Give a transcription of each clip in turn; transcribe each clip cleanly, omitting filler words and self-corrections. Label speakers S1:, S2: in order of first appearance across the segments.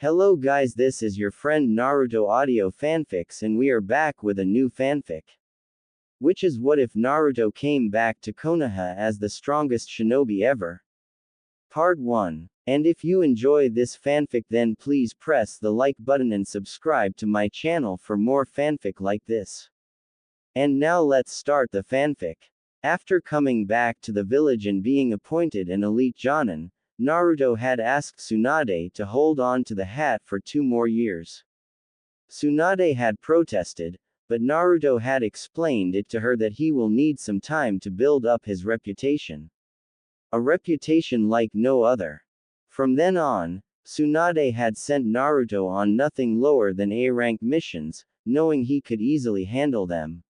S1: Hello guys, this is your friend Naruto Audio Fanfics and we are back with a new fanfic. Which is what if Naruto came back to Konoha as the strongest shinobi ever? Part 1. And if you enjoy this fanfic then please press the like button and subscribe to my channel for more fanfic like this. And now let's start the fanfic. After coming back to the village and being appointed an elite Jonin, Naruto had asked Tsunade to hold on to the hat for 2 more years. Tsunade had protested, but Naruto had explained it to her that he will need some time to build up his reputation. A reputation like no other. From then on, Tsunade had sent Naruto on nothing lower than A-rank missions, knowing he could easily handle them.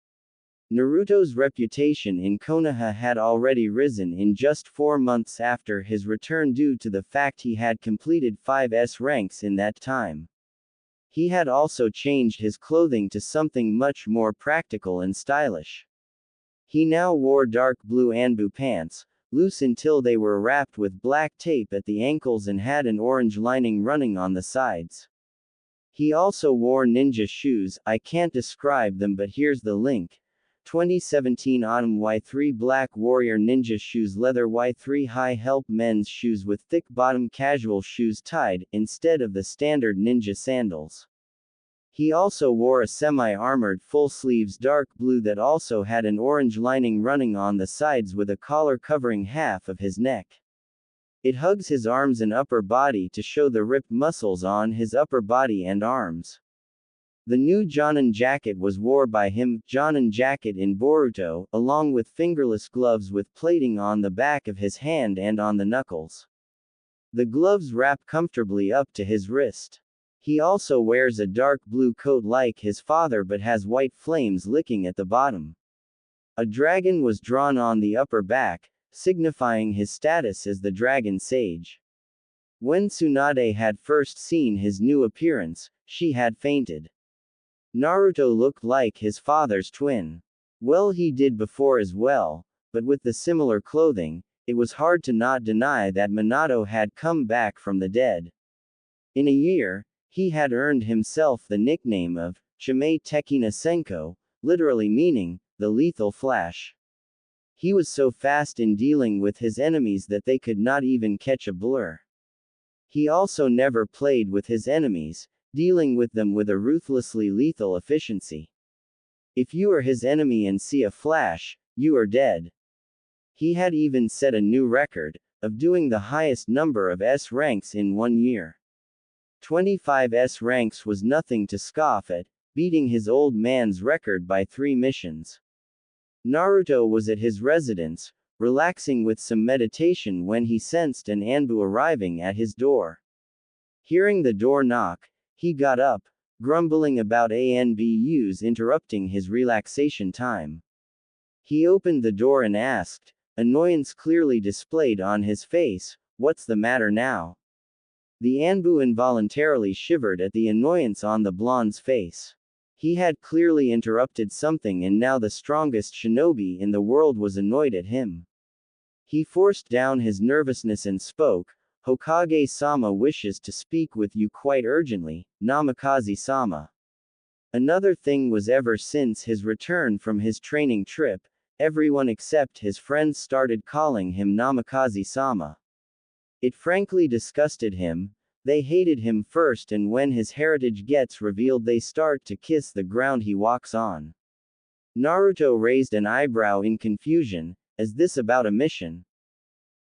S1: Naruto's reputation in Konoha had already risen in just 4 months after his return due to the fact he had completed 5 S ranks in that time. He had also changed his clothing to something much more practical and stylish. He now wore dark blue Anbu pants, loose until they were wrapped with black tape at the ankles and had an orange lining running on the sides. He also wore ninja shoes, I can't describe them but here's the link. 2017 Autumn Y3 Black Warrior Ninja Shoes Leather Y3 High Help Men's Shoes with thick bottom casual shoes tied, instead of the standard ninja sandals. He also wore a semi-armored full sleeves dark blue that also had an orange lining running on the sides with a collar covering half of his neck. It hugs his arms and upper body to show the ripped muscles on his upper body and arms. The new Jonin jacket was worn by him, Jonin jacket in Boruto, along with fingerless gloves with plating on the back of his hand and on the knuckles. The gloves wrap comfortably up to his wrist. He also wears a dark blue coat like his father but has white flames licking at the bottom. A dragon was drawn on the upper back, signifying his status as the Dragon Sage. When Tsunade had first seen his new appearance, she had fainted. Naruto looked like his father's twin. Well, he did before as well, but with the similar clothing, it was hard to not deny that Minato had come back from the dead. In a year, he had earned himself the nickname of Chime Tekina Senko, literally meaning the lethal flash. He was so fast in dealing with his enemies that they could not even catch a blur. He also never played with his enemies, dealing with them with a ruthlessly lethal efficiency. If you are his enemy and see a flash, you are dead. He had even set a new record, of doing the highest number of S ranks in 1 year. 25 S ranks was nothing to scoff at, beating his old man's record by 3 missions. Naruto was at his residence, relaxing with some meditation when he sensed an Anbu arriving at his door. Hearing the door knock, he got up, grumbling about Anbus interrupting his relaxation time. He opened the door and asked, annoyance clearly displayed on his face, "What's the matter now?" The Anbu involuntarily shivered at the annoyance on the blonde's face. He had clearly interrupted something and now the strongest shinobi in the world was annoyed at him. He forced down his nervousness and spoke, Hokage-sama wishes to speak with you quite urgently, Namikaze-sama. Another thing was ever since his return from his training trip, everyone except his friends started calling him Namikaze-sama. It frankly disgusted him, they hated him first and when his heritage gets revealed they start to kiss the ground he walks on. Naruto raised an eyebrow in confusion, is this about a mission?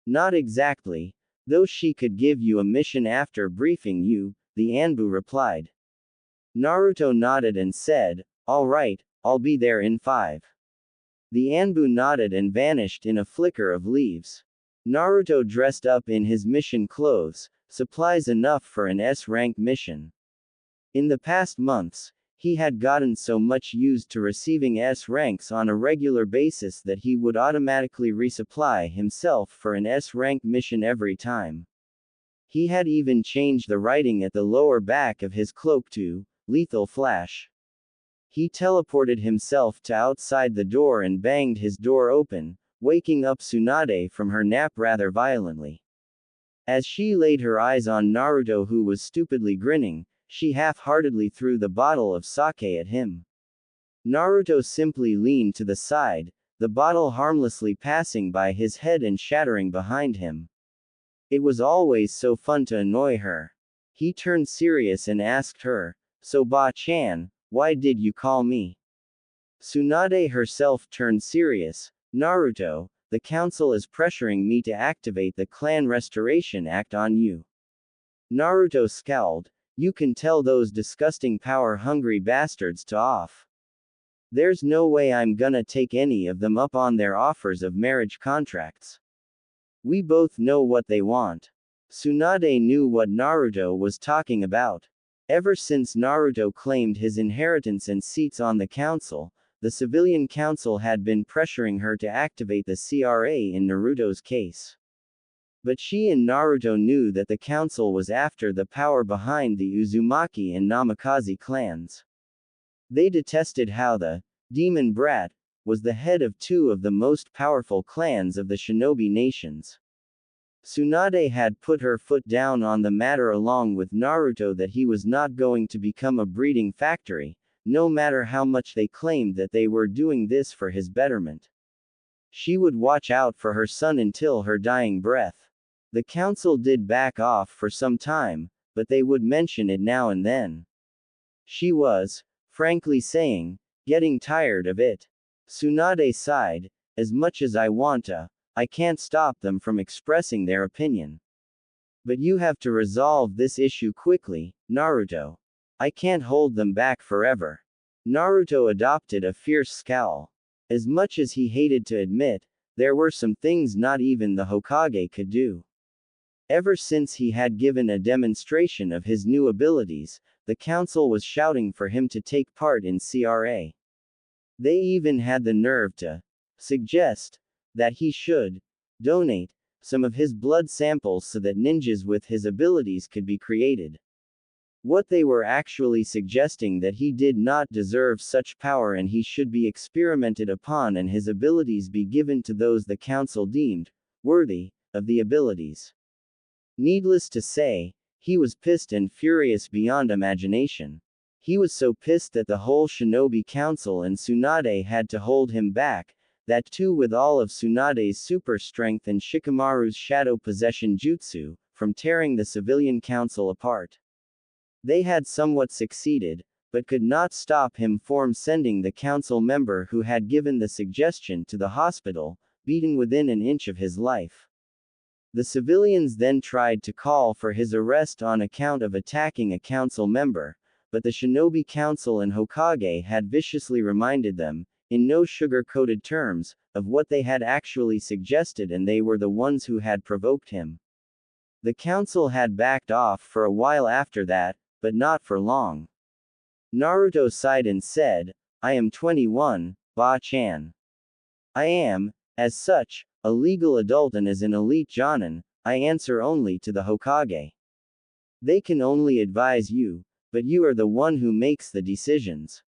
S1: Not exactly. Though she could give you a mission after briefing you, the Anbu replied. Naruto nodded and said, all right, I'll be there in 5. The Anbu nodded and vanished in a flicker of leaves. Naruto dressed up in his mission clothes, supplies enough for an S-rank mission. In the past months, he had gotten so much used to receiving S ranks on a regular basis that he would automatically resupply himself for an S-rank mission every time. He had even changed the writing at the lower back of his cloak to Lethal Flash. He teleported himself to outside the door and banged his door open, waking up Tsunade from her nap rather violently. As she laid her eyes on Naruto, who was stupidly grinning, she half-heartedly threw the bottle of sake at him. Naruto simply leaned to the side, the bottle harmlessly passing by his head and shattering behind him. It was always so fun to annoy her. He turned serious and asked her, "So Ba-chan, why did you call me?" Tsunade herself turned serious. "Naruto, the council is pressuring me to activate the Clan Restoration Act on you." Naruto scowled. "You can tell those disgusting power-hungry bastards to off. There's no way I'm gonna take any of them up on their offers of marriage contracts. We both know what they want." Tsunade knew what Naruto was talking about. Ever since Naruto claimed his inheritance and seats on the council, the civilian council had been pressuring her to activate the CRA in Naruto's case. But she and Naruto knew that the council was after the power behind the Uzumaki and Namikaze clans. They detested how the demon brat was the head of two of the most powerful clans of the Shinobi nations. Tsunade had put her foot down on the matter along with Naruto that he was not going to become a breeding factory, no matter how much they claimed that they were doing this for his betterment. She would watch out for her son until her dying breath. The council did back off for some time, but they would mention it now and then. She was, frankly saying, getting tired of it. Tsunade sighed. "As much as I want to, I can't stop them from expressing their opinion. But you have to resolve this issue quickly, Naruto. I can't hold them back forever." Naruto adopted a fierce scowl. As much as he hated to admit, there were some things not even the Hokage could do. Ever since he had given a demonstration of his new abilities, the council was shouting for him to take part in CRA. They even had the nerve to suggest that he should donate some of his blood samples so that ninjas with his abilities could be created. What they were actually suggesting that he did not deserve such power and he should be experimented upon and his abilities be given to those the council deemed worthy of the abilities. Needless to say, he was pissed and furious beyond imagination. He was so pissed that the whole Shinobi Council and Tsunade had to hold him back, that too with all of Tsunade's super strength and Shikamaru's shadow possession jutsu, from tearing the civilian council apart. They had somewhat succeeded, but could not stop him from sending the council member who had given the suggestion to the hospital, beaten within an inch of his life. The civilians then tried to call for his arrest on account of attacking a council member, but the Shinobi Council and Hokage had viciously reminded them, in no sugar-coated terms, of what they had actually suggested and they were the ones who had provoked him. The council had backed off for a while after that, but not for long. Naruto sighed and said, "I am 21, Ba-chan. I am, as such, a legal adult and as an elite Jonin, I answer only to the Hokage. They can only advise you, but you are the one who makes the decisions.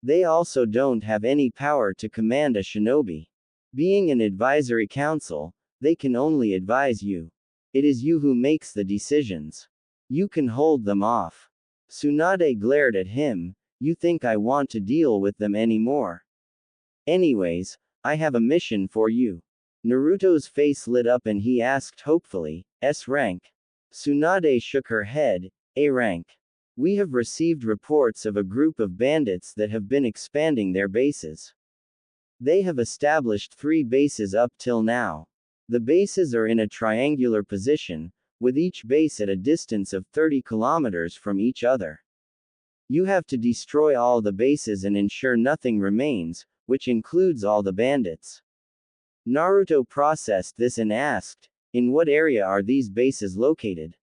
S1: They also don't have any power to command a shinobi. Being an advisory council, they can only advise you. It is you who makes the decisions. You can hold them off." Tsunade glared at him. "You think I want to deal with them anymore? Anyways, I have a mission for you." Naruto's face lit up and he asked hopefully, "S rank?" Tsunade shook her head. "A rank. We have received reports of a group of bandits that have been expanding their bases. They have established 3 bases up till now. The bases are in a triangular position, with each base at a distance of 30 kilometers from each other. You have to destroy all the bases and ensure nothing remains, which includes all the bandits." Naruto processed this and asked, "In what area are these bases located?"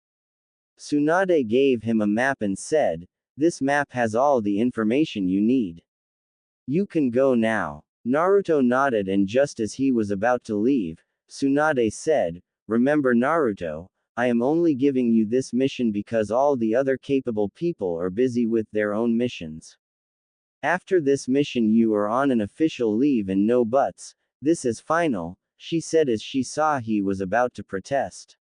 S1: Tsunade gave him a map and said, "This map has all the information you need. You can go now." Naruto nodded and just as he was about to leave, Tsunade said, "Remember Naruto, I am only giving you this mission because all the other capable people are busy with their own missions. After this mission you are on an official leave and no buts, this is final," she said as she saw he was about to protest.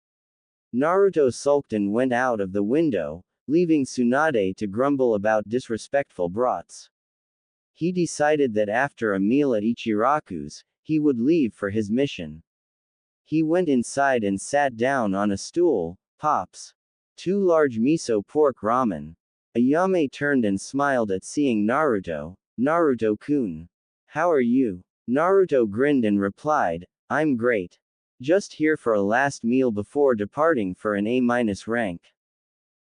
S1: Naruto sulked and went out of the window, leaving Tsunade to grumble about disrespectful brats. He decided that after a meal at Ichiraku's, he would leave for his mission. He went inside and sat down on a stool. Pops. 2 large miso pork ramen. Ayame turned and smiled at seeing Naruto. Naruto-kun. How are you? Naruto grinned and replied, I'm great. Just here for a last meal before departing for an A- rank.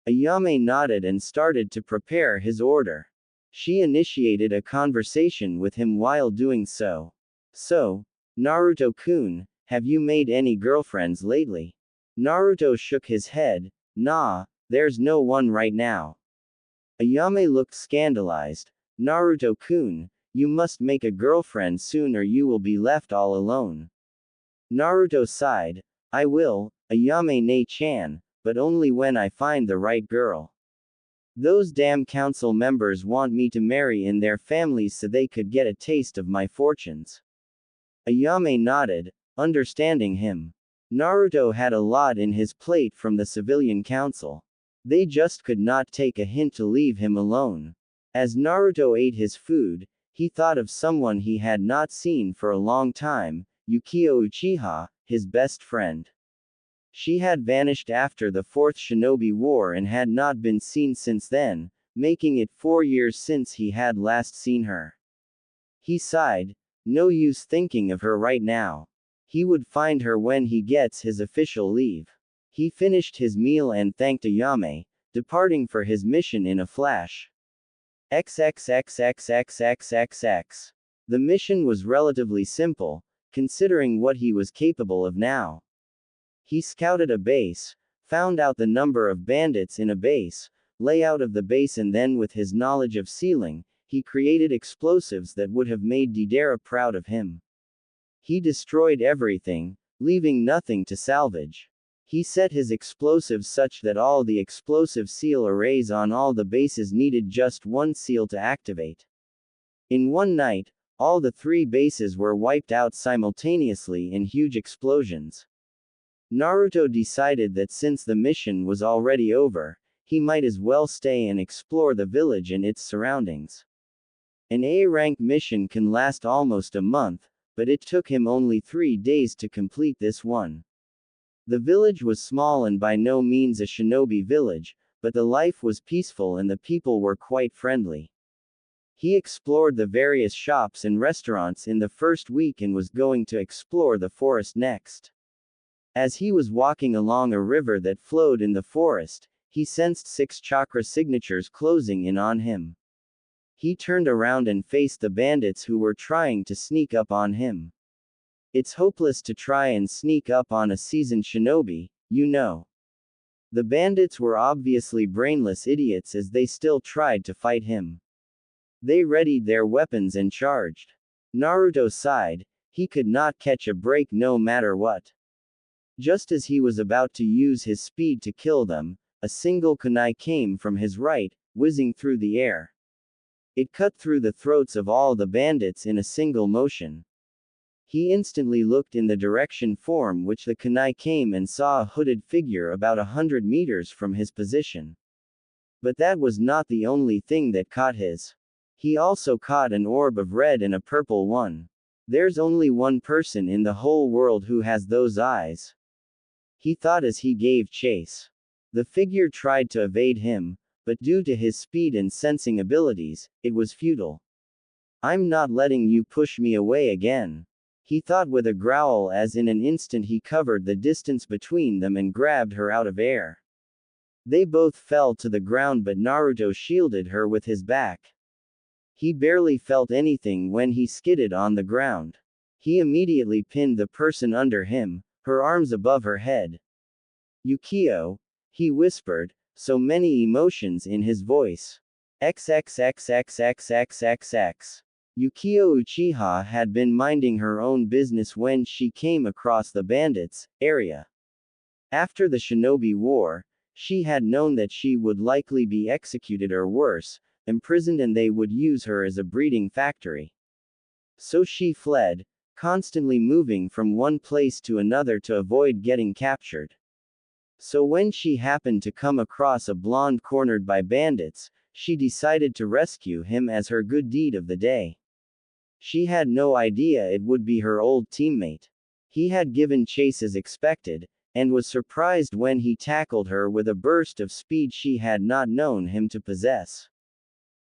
S1: Ayame nodded and started to prepare his order. She initiated a conversation with him while doing so. So, Naruto-kun, have you made any girlfriends lately? Naruto shook his head. Nah, there's no one right now. Ayame looked scandalized. Naruto-kun, you must make a girlfriend soon or you will be left all alone. Naruto sighed. I will, Ayame-ne-chan, but only when I find the right girl. Those damn council members want me to marry in their families so they could get a taste of my fortunes. Ayame nodded, understanding him. Naruto had a lot in his plate from the civilian council. They just could not take a hint to leave him alone. As Naruto ate his food, he thought of someone he had not seen for a long time, Yukio Uchiha, his best friend. She had vanished after the 4th Shinobi War and had not been seen since then, making it 4 years since he had last seen her. He sighed. No use thinking of her right now. He would find her when he gets his official leave. He finished his meal and thanked Ayame, departing for his mission in a flash. XXXXXXXX. The mission was relatively simple, considering what he was capable of now. He scouted a base, found out the number of bandits in a base, layout of the base, and then with his knowledge of sealing, he created explosives that would have made Deidara proud of him. He destroyed everything, leaving nothing to salvage. He set his explosives such that all the explosive seal arrays on all the bases needed just one seal to activate. In one night, all the 3 bases were wiped out simultaneously in huge explosions. Naruto decided that since the mission was already over, he might as well stay and explore the village and its surroundings. An A-rank mission can last almost a month, but it took him only 3 days to complete this one. The village was small and by no means a shinobi village, but the life was peaceful and the people were quite friendly. He explored the various shops and restaurants in the first week and was going to explore the forest next. As he was walking along a river that flowed in the forest, he sensed 6 chakra signatures closing in on him. He turned around and faced the bandits who were trying to sneak up on him. It's hopeless to try and sneak up on a seasoned shinobi, you know. The bandits were obviously brainless idiots as they still tried to fight him. They readied their weapons and charged. Naruto sighed. He could not catch a break no matter what. Just as he was about to use his speed to kill them, a single kunai came from his right, whizzing through the air. It cut through the throats of all the bandits in a single motion. He instantly looked in the direction from which the kunai came and saw a hooded figure about 100 meters from his position. But that was not the only thing that caught his. He also caught an orb of red and a purple one. There's only one person in the whole world who has those eyes. He thought as he gave chase. The figure tried to evade him, but due to his speed and sensing abilities, it was futile. I'm not letting you push me away again. He thought with a growl as in an instant he covered the distance between them and grabbed her out of air. They both fell to the ground but Naruto shielded her with his back. He barely felt anything when he skidded on the ground. He immediately pinned the person under him, her arms above her head. Yukio, he whispered, so many emotions in his voice. XXXXXXXX. Yukio Uchiha had been minding her own business when she came across the bandits' area. After the Shinobi War, she had known that she would likely be executed or worse, imprisoned, and they would use her as a breeding factory. So she fled, constantly moving from one place to another to avoid getting captured. So when she happened to come across a blonde cornered by bandits, she decided to rescue him as her good deed of the day. She had no idea it would be her old teammate. He had given chase as expected, and was surprised when he tackled her with a burst of speed she had not known him to possess.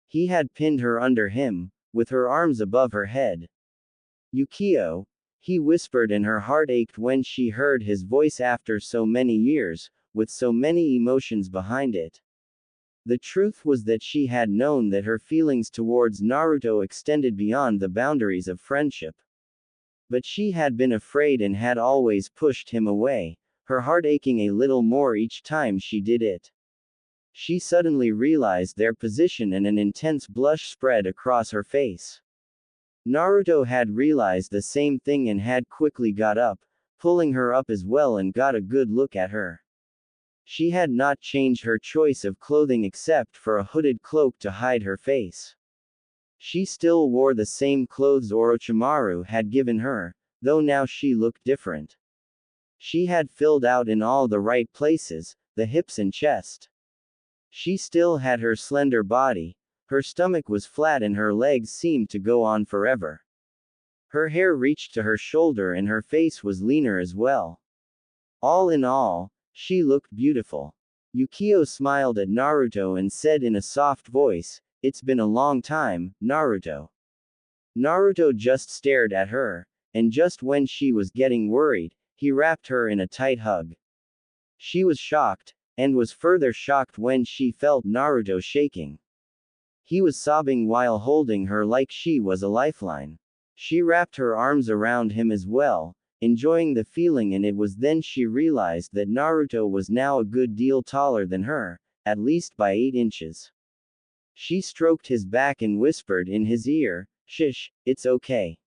S1: He had pinned her under him, with her arms above her head. "Yukio," he whispered, and her heart ached when she heard his voice after so many years, with so many emotions behind it. The truth was that she had known that her feelings towards Naruto extended beyond the boundaries of friendship. But she had been afraid and had always pushed him away, her heart aching a little more each time she did it. She suddenly realized their position and an intense blush spread across her face. Naruto had realized the same thing and had quickly got up, pulling her up as well, and got a good look at her. She had not changed her choice of clothing except for a hooded cloak to hide her face. She still wore the same clothes Orochimaru had given her, though now she looked different. She had filled out in all the right places, the hips and chest. She still had her slender body, her stomach was flat and her legs seemed to go on forever. Her hair reached to her shoulder and her face was leaner as well. All in all, she looked beautiful. Yukio smiled at Naruto and said in a soft voice, "It's been a long time, Naruto." Naruto just stared at her, and just when she was getting worried, he wrapped her in a tight hug. She was shocked, and was further shocked when she felt Naruto shaking. He was sobbing while holding her like she was a lifeline. She wrapped her arms around him as well, enjoying the feeling, and it was then she realized that Naruto was now a good deal taller than her, at least by 8 inches. She stroked his back and whispered in his ear, "Shish, it's okay.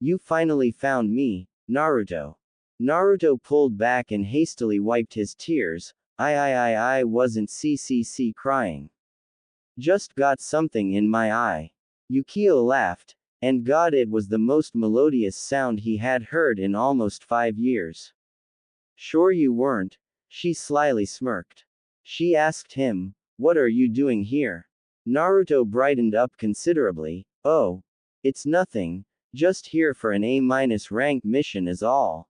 S1: You finally found me, Naruto." Naruto pulled back and hastily wiped his tears. I wasn't crying. Just got something in my eye." Yukio laughed, and God, it was the most melodious sound he had heard in almost 5 years. "Sure you weren't?" She slyly smirked. She asked him, "What are you doing here?" Naruto brightened up considerably. "Oh, it's nothing, just here for an A- rank mission is all."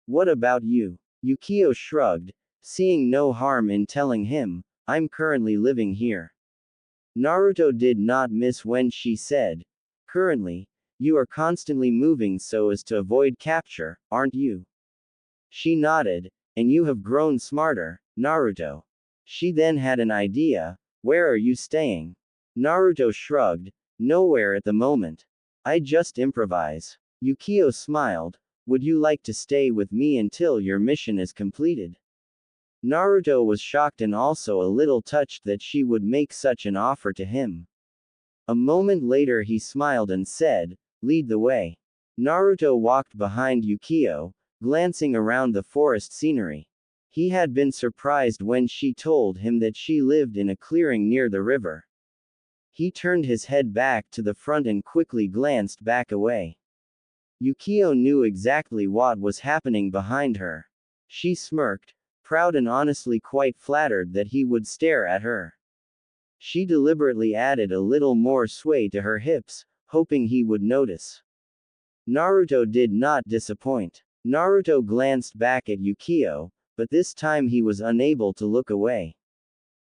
S1: "What about you?" Yukio shrugged, seeing no harm in telling him, "I'm currently living here." Naruto did not miss when she said, "Currently, you are constantly moving so as to avoid capture, aren't you?" She nodded, "And you have grown smarter, Naruto." She then had an idea, "Where are you staying?" Naruto shrugged, "Nowhere at the moment. I just improvise." Yukio smiled, "Would you like to stay with me until your mission is completed?" Naruto was shocked and also a little touched that she would make such an offer to him. A moment later he smiled and said, "Lead the way." Naruto walked behind Yukio, glancing around the forest scenery. He had been surprised when she told him that she lived in a clearing near the river. He turned his head back to the front and quickly glanced back away. Yukio knew exactly what was happening behind her. She smirked, proud and honestly quite flattered that he would stare at her. She deliberately added a little more sway to her hips, hoping he would notice. Naruto did not disappoint. Naruto glanced back at Yukio, but this time he was unable to look away.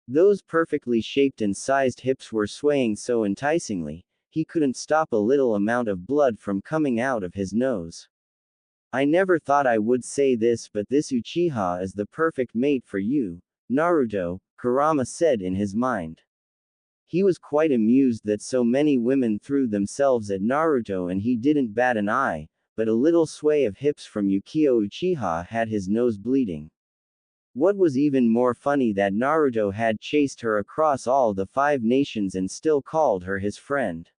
S1: Those perfectly shaped and sized hips were swaying so enticingly, he couldn't stop a little amount of blood from coming out of his nose. "I never thought I would say this, but this Uchiha is the perfect mate for you, Naruto," Kurama said in his mind. He was quite amused that so many women threw themselves at Naruto and he didn't bat an eye, but a little sway of hips from Yukio Uchiha had his nose bleeding. What was even more funny that Naruto had chased her across all the 5 nations and still called her his friend.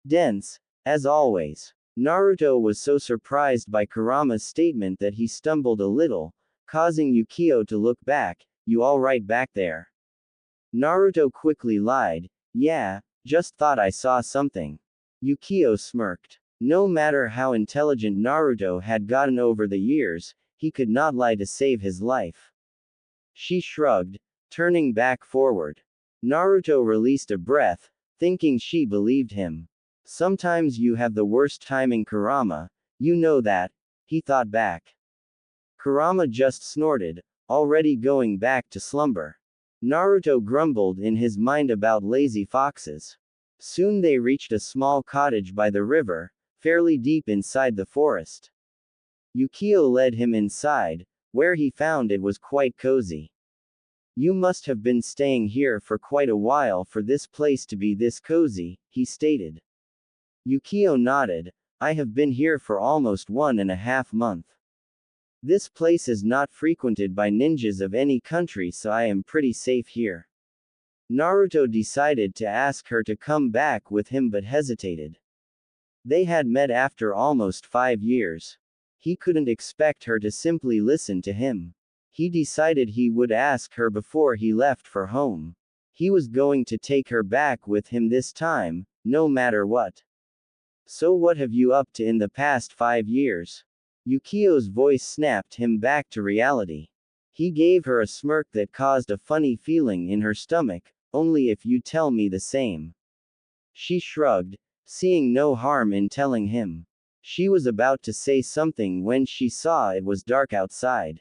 S1: Dense, as always. Naruto was so surprised by Kurama's statement that he stumbled a little, causing Yukio to look back. "You all right back there?" Naruto quickly lied, "Yeah, just thought I saw something." Yukio smirked. No matter how intelligent Naruto had gotten over the years, he could not lie to save his life. She shrugged, turning back forward. Naruto released a breath, thinking she believed him. Sometimes you have the worst timing, Kurama, you know that, he thought back. Kurama just snorted, already going back to slumber. Naruto grumbled in his mind about lazy foxes. Soon they reached a small cottage by the river, fairly deep inside the forest. Yukio led him inside, where he found it was quite cozy. You must have been staying here for quite a while for this place to be this cozy, he stated. Yukio nodded. I have been here for almost 1.5 months. This place is not frequented by ninjas of any country, so I am pretty safe here. Naruto decided to ask her to come back with him but hesitated. They had met after almost 5 years. He couldn't expect her to simply listen to him. He decided he would ask her before he left for home. He was going to take her back with him this time, no matter what. So what have you up to in the past 5 years? Yukio's voice snapped him back to reality. He gave her a smirk that caused a funny feeling in her stomach, only if you tell me the same. She shrugged, seeing no harm in telling him. She was about to say something when she saw it was dark outside.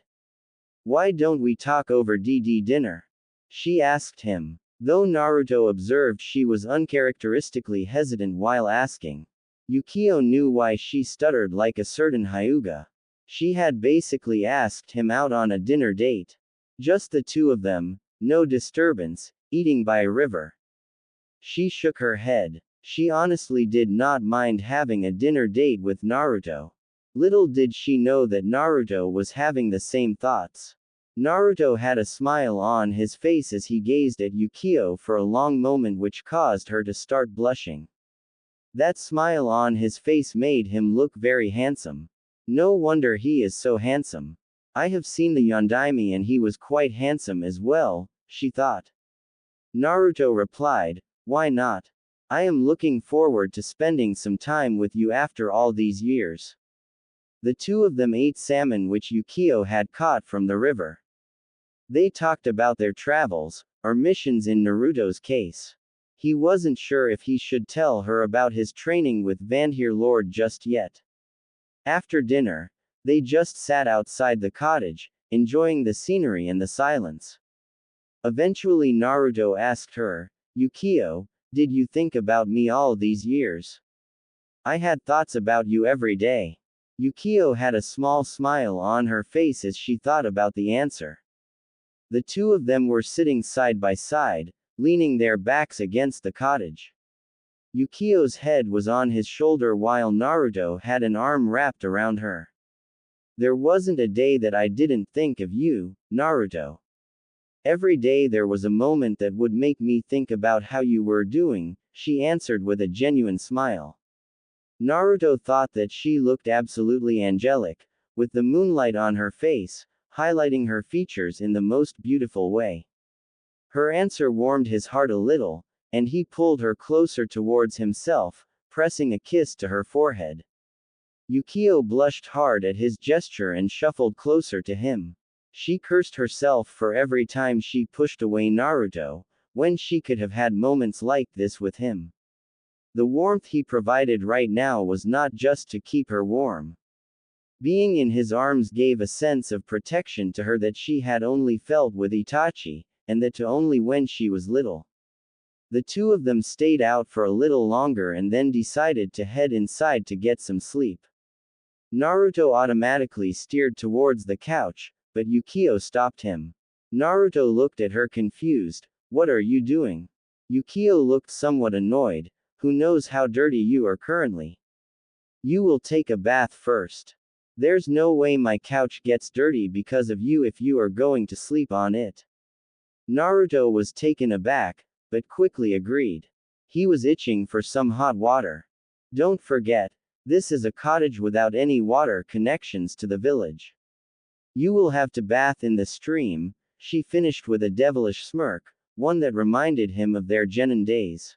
S1: Why don't we talk over dinner? She asked him. Though Naruto observed she was uncharacteristically hesitant while asking. Yukio knew why she stuttered like a certain Hyuga. She had basically asked him out on a dinner date. Just the two of them, no disturbance, eating by a river. She shook her head. She honestly did not mind having a dinner date with Naruto. Little did she know that Naruto was having the same thoughts. Naruto had a smile on his face as he gazed at Yukio for a long moment, which caused her to start blushing. That smile on his face made him look very handsome. No wonder he is so handsome. I have seen the Yondaime and he was quite handsome as well, she thought. Naruto replied, why not? I am looking forward to spending some time with you after all these years. The two of them ate salmon which Yukio had caught from the river. They talked about their travels, or missions in Naruto's case. He wasn't sure if he should tell her about his training with Vanir Lord just yet. After dinner, they just sat outside the cottage, enjoying the scenery and the silence. Eventually Naruto asked her, Yukio, did you think about me all these years? I had thoughts about you every day. Yukio had a small smile on her face as she thought about the answer. The two of them were sitting side by side, leaning their backs against the cottage. Yukio's head was on his shoulder while Naruto had an arm wrapped around her. There wasn't a day that I didn't think of you, Naruto. Every day there was a moment that would make me think about how you were doing, she answered with a genuine smile. Naruto thought that she looked absolutely angelic, with the moonlight on her face, highlighting her features in the most beautiful way. Her answer warmed his heart a little, and he pulled her closer towards himself, pressing a kiss to her forehead. Yukio blushed hard at his gesture and shuffled closer to him. She cursed herself for every time she pushed away Naruto, when she could have had moments like this with him. The warmth he provided right now was not just to keep her warm. Being in his arms gave a sense of protection to her that she had only felt with Itachi, and that to only when she was little. The two of them stayed out for a little longer and then decided to head inside to get some sleep. Naruto automatically steered towards the couch, but Yukio stopped him. Naruto looked at her confused. What are you doing? Yukio looked somewhat annoyed. Who knows how dirty you are currently? You will take a bath first. There's no way my couch gets dirty because of you if you are going to sleep on it. Naruto was taken aback, but quickly agreed. He was itching for some hot water. Don't forget, this is a cottage without any water connections to the village. You will have to bath in the stream, she finished with a devilish smirk, one that reminded him of their genin days.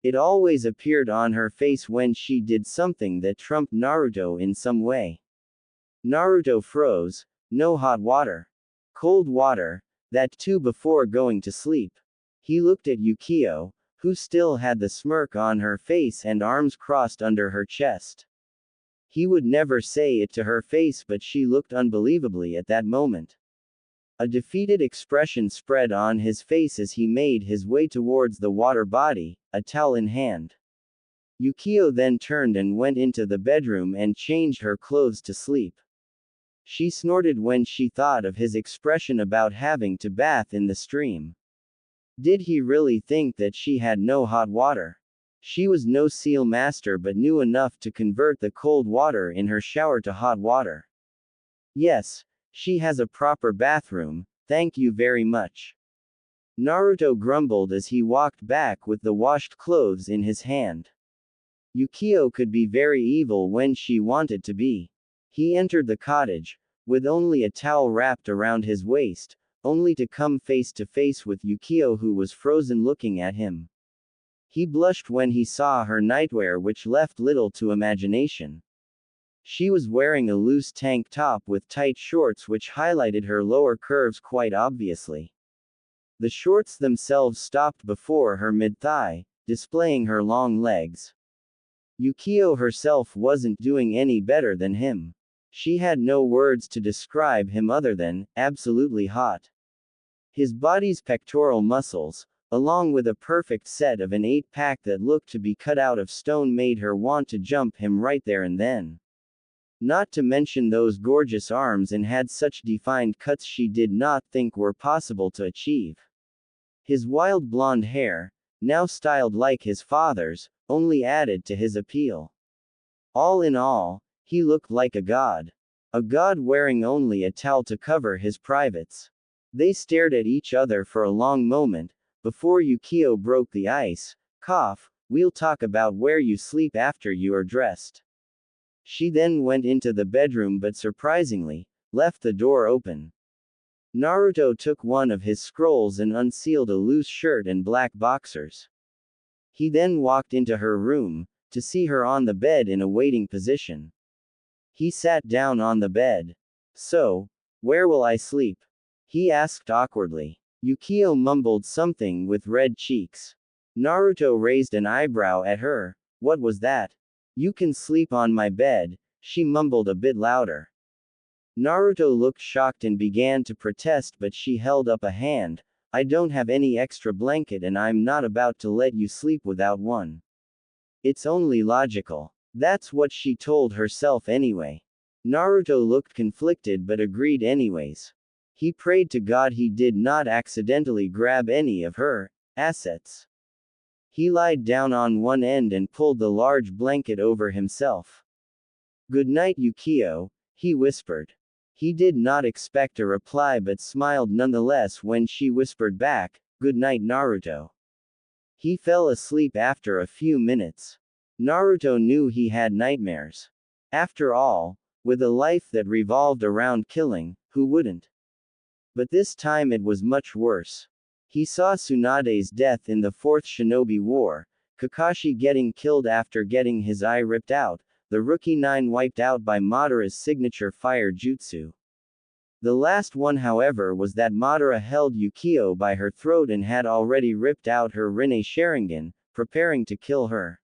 S1: It always appeared on her face when she did something that trumped Naruto in some way. Naruto froze. No hot water. Cold water, That too before going to sleep. He looked at Yukio, who still had the smirk on her face and arms crossed under her chest. He would never say it to her face, but she looked unbelievably at that moment. A defeated expression spread on his face as he made his way towards the water body, a towel in hand. Yukio then turned and went into the bedroom and changed her clothes to sleep. She snorted when she thought of his expression about having to bath in the stream. Did he really think that she had no hot water? She was no seal master but knew enough to convert the cold water in her shower to hot water. Yes, she has a proper bathroom, thank you very much. Naruto grumbled as he walked back with the washed clothes in his hand. Yukio could be very evil when she wanted to be. He entered the cottage, with only a towel wrapped around his waist, only to come face to face with Yukio, who was frozen looking at him. He blushed when he saw her nightwear, which left little to imagination. She was wearing a loose tank top with tight shorts which highlighted her lower curves quite obviously. The shorts themselves stopped before her mid-thigh, displaying her long legs. Yukio herself wasn't doing any better than him. She had no words to describe him other than, absolutely hot. His body's pectoral muscles, along with a perfect set of an 8-pack that looked to be cut out of stone, made her want to jump him right there and then. Not to mention those gorgeous arms, and had such defined cuts she did not think were possible to achieve. His wild blonde hair, now styled like his father's, only added to his appeal. All in all, he looked like a god. A god wearing only a towel to cover his privates. They stared at each other for a long moment, before Yukio broke the ice. Cough, we'll talk about where you sleep after you are dressed. She then went into the bedroom but surprisingly, left the door open. Naruto took one of his scrolls and unsealed a loose shirt and black boxers. He then walked into her room, to see her on the bed in a waiting position. He sat down on the bed. So, where will I sleep? He asked awkwardly. Yukio mumbled something with red cheeks. Naruto raised an eyebrow at her. What was that? You can sleep on my bed, she mumbled a bit louder. Naruto looked shocked and began to protest, but she held up a hand. I don't have any extra blanket and I'm not about to let you sleep without one. It's only logical. That's what she told herself anyway. Naruto looked conflicted but agreed anyways. He prayed to God he did not accidentally grab any of her assets. He lied down on one end and pulled the large blanket over himself. Good night, Yukio, he whispered. He did not expect a reply but smiled nonetheless when she whispered back, good night, Naruto. He fell asleep after a few minutes. Naruto knew he had nightmares. After all, with a life that revolved around killing, who wouldn't? But this time it was much worse. He saw Tsunade's death in the Fourth Shinobi War, Kakashi getting killed after getting his eye ripped out, the Rookie 9 wiped out by Madara's signature fire jutsu. The last one, however, was that Madara held Yukio by her throat and had already ripped out her Rinne Sharingan, preparing to kill her.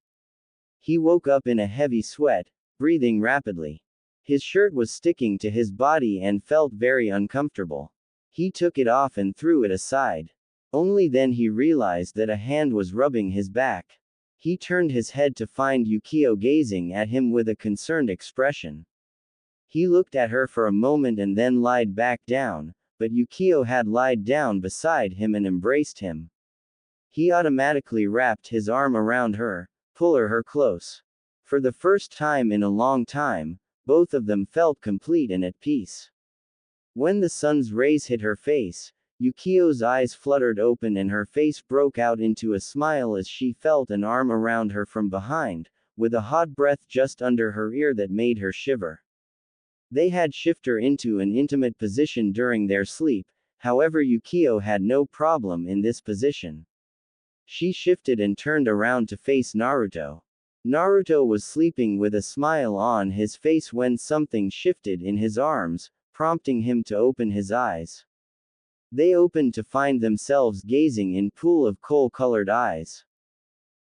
S1: He woke up in a heavy sweat, breathing rapidly. His shirt was sticking to his body and felt very uncomfortable. He took it off and threw it aside. Only then he realized that a hand was rubbing his back. He turned his head to find Yukio gazing at him with a concerned expression. He looked at her for a moment and then lied back down, but Yukio had lied down beside him and embraced him. He automatically wrapped his arm around her, pulling her close. For the first time in a long time, both of them felt complete and at peace. When the sun's rays hit her face, Yukio's eyes fluttered open and her face broke out into a smile as she felt an arm around her from behind, with a hot breath just under her ear that made her shiver. They had shifted her into an intimate position during their sleep, however Yukio had no problem in this position. She shifted and turned around to face Naruto. Naruto was sleeping with a smile on his face when something shifted in his arms, prompting him to open his eyes. They opened to find themselves gazing in pool of coal-colored eyes.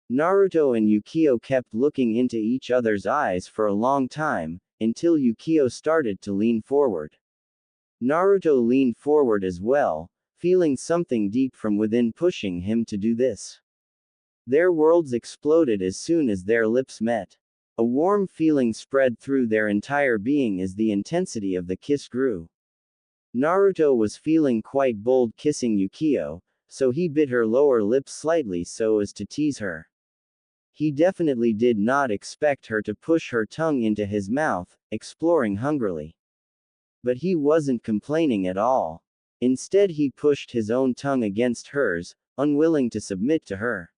S1: Naruto and Yukio kept looking into each other's eyes for a long time, until Yukio started to lean forward. Naruto leaned forward as well, feeling something deep from within pushing him to do this. Their worlds exploded as soon as their lips met. A warm feeling spread through their entire being as the intensity of the kiss grew. Naruto was feeling quite bold kissing Yukio, so he bit her lower lip slightly so as to tease her. He definitely did not expect her to push her tongue into his mouth, exploring hungrily. But he wasn't complaining at all. Instead, he pushed his own tongue against hers, unwilling to submit to her.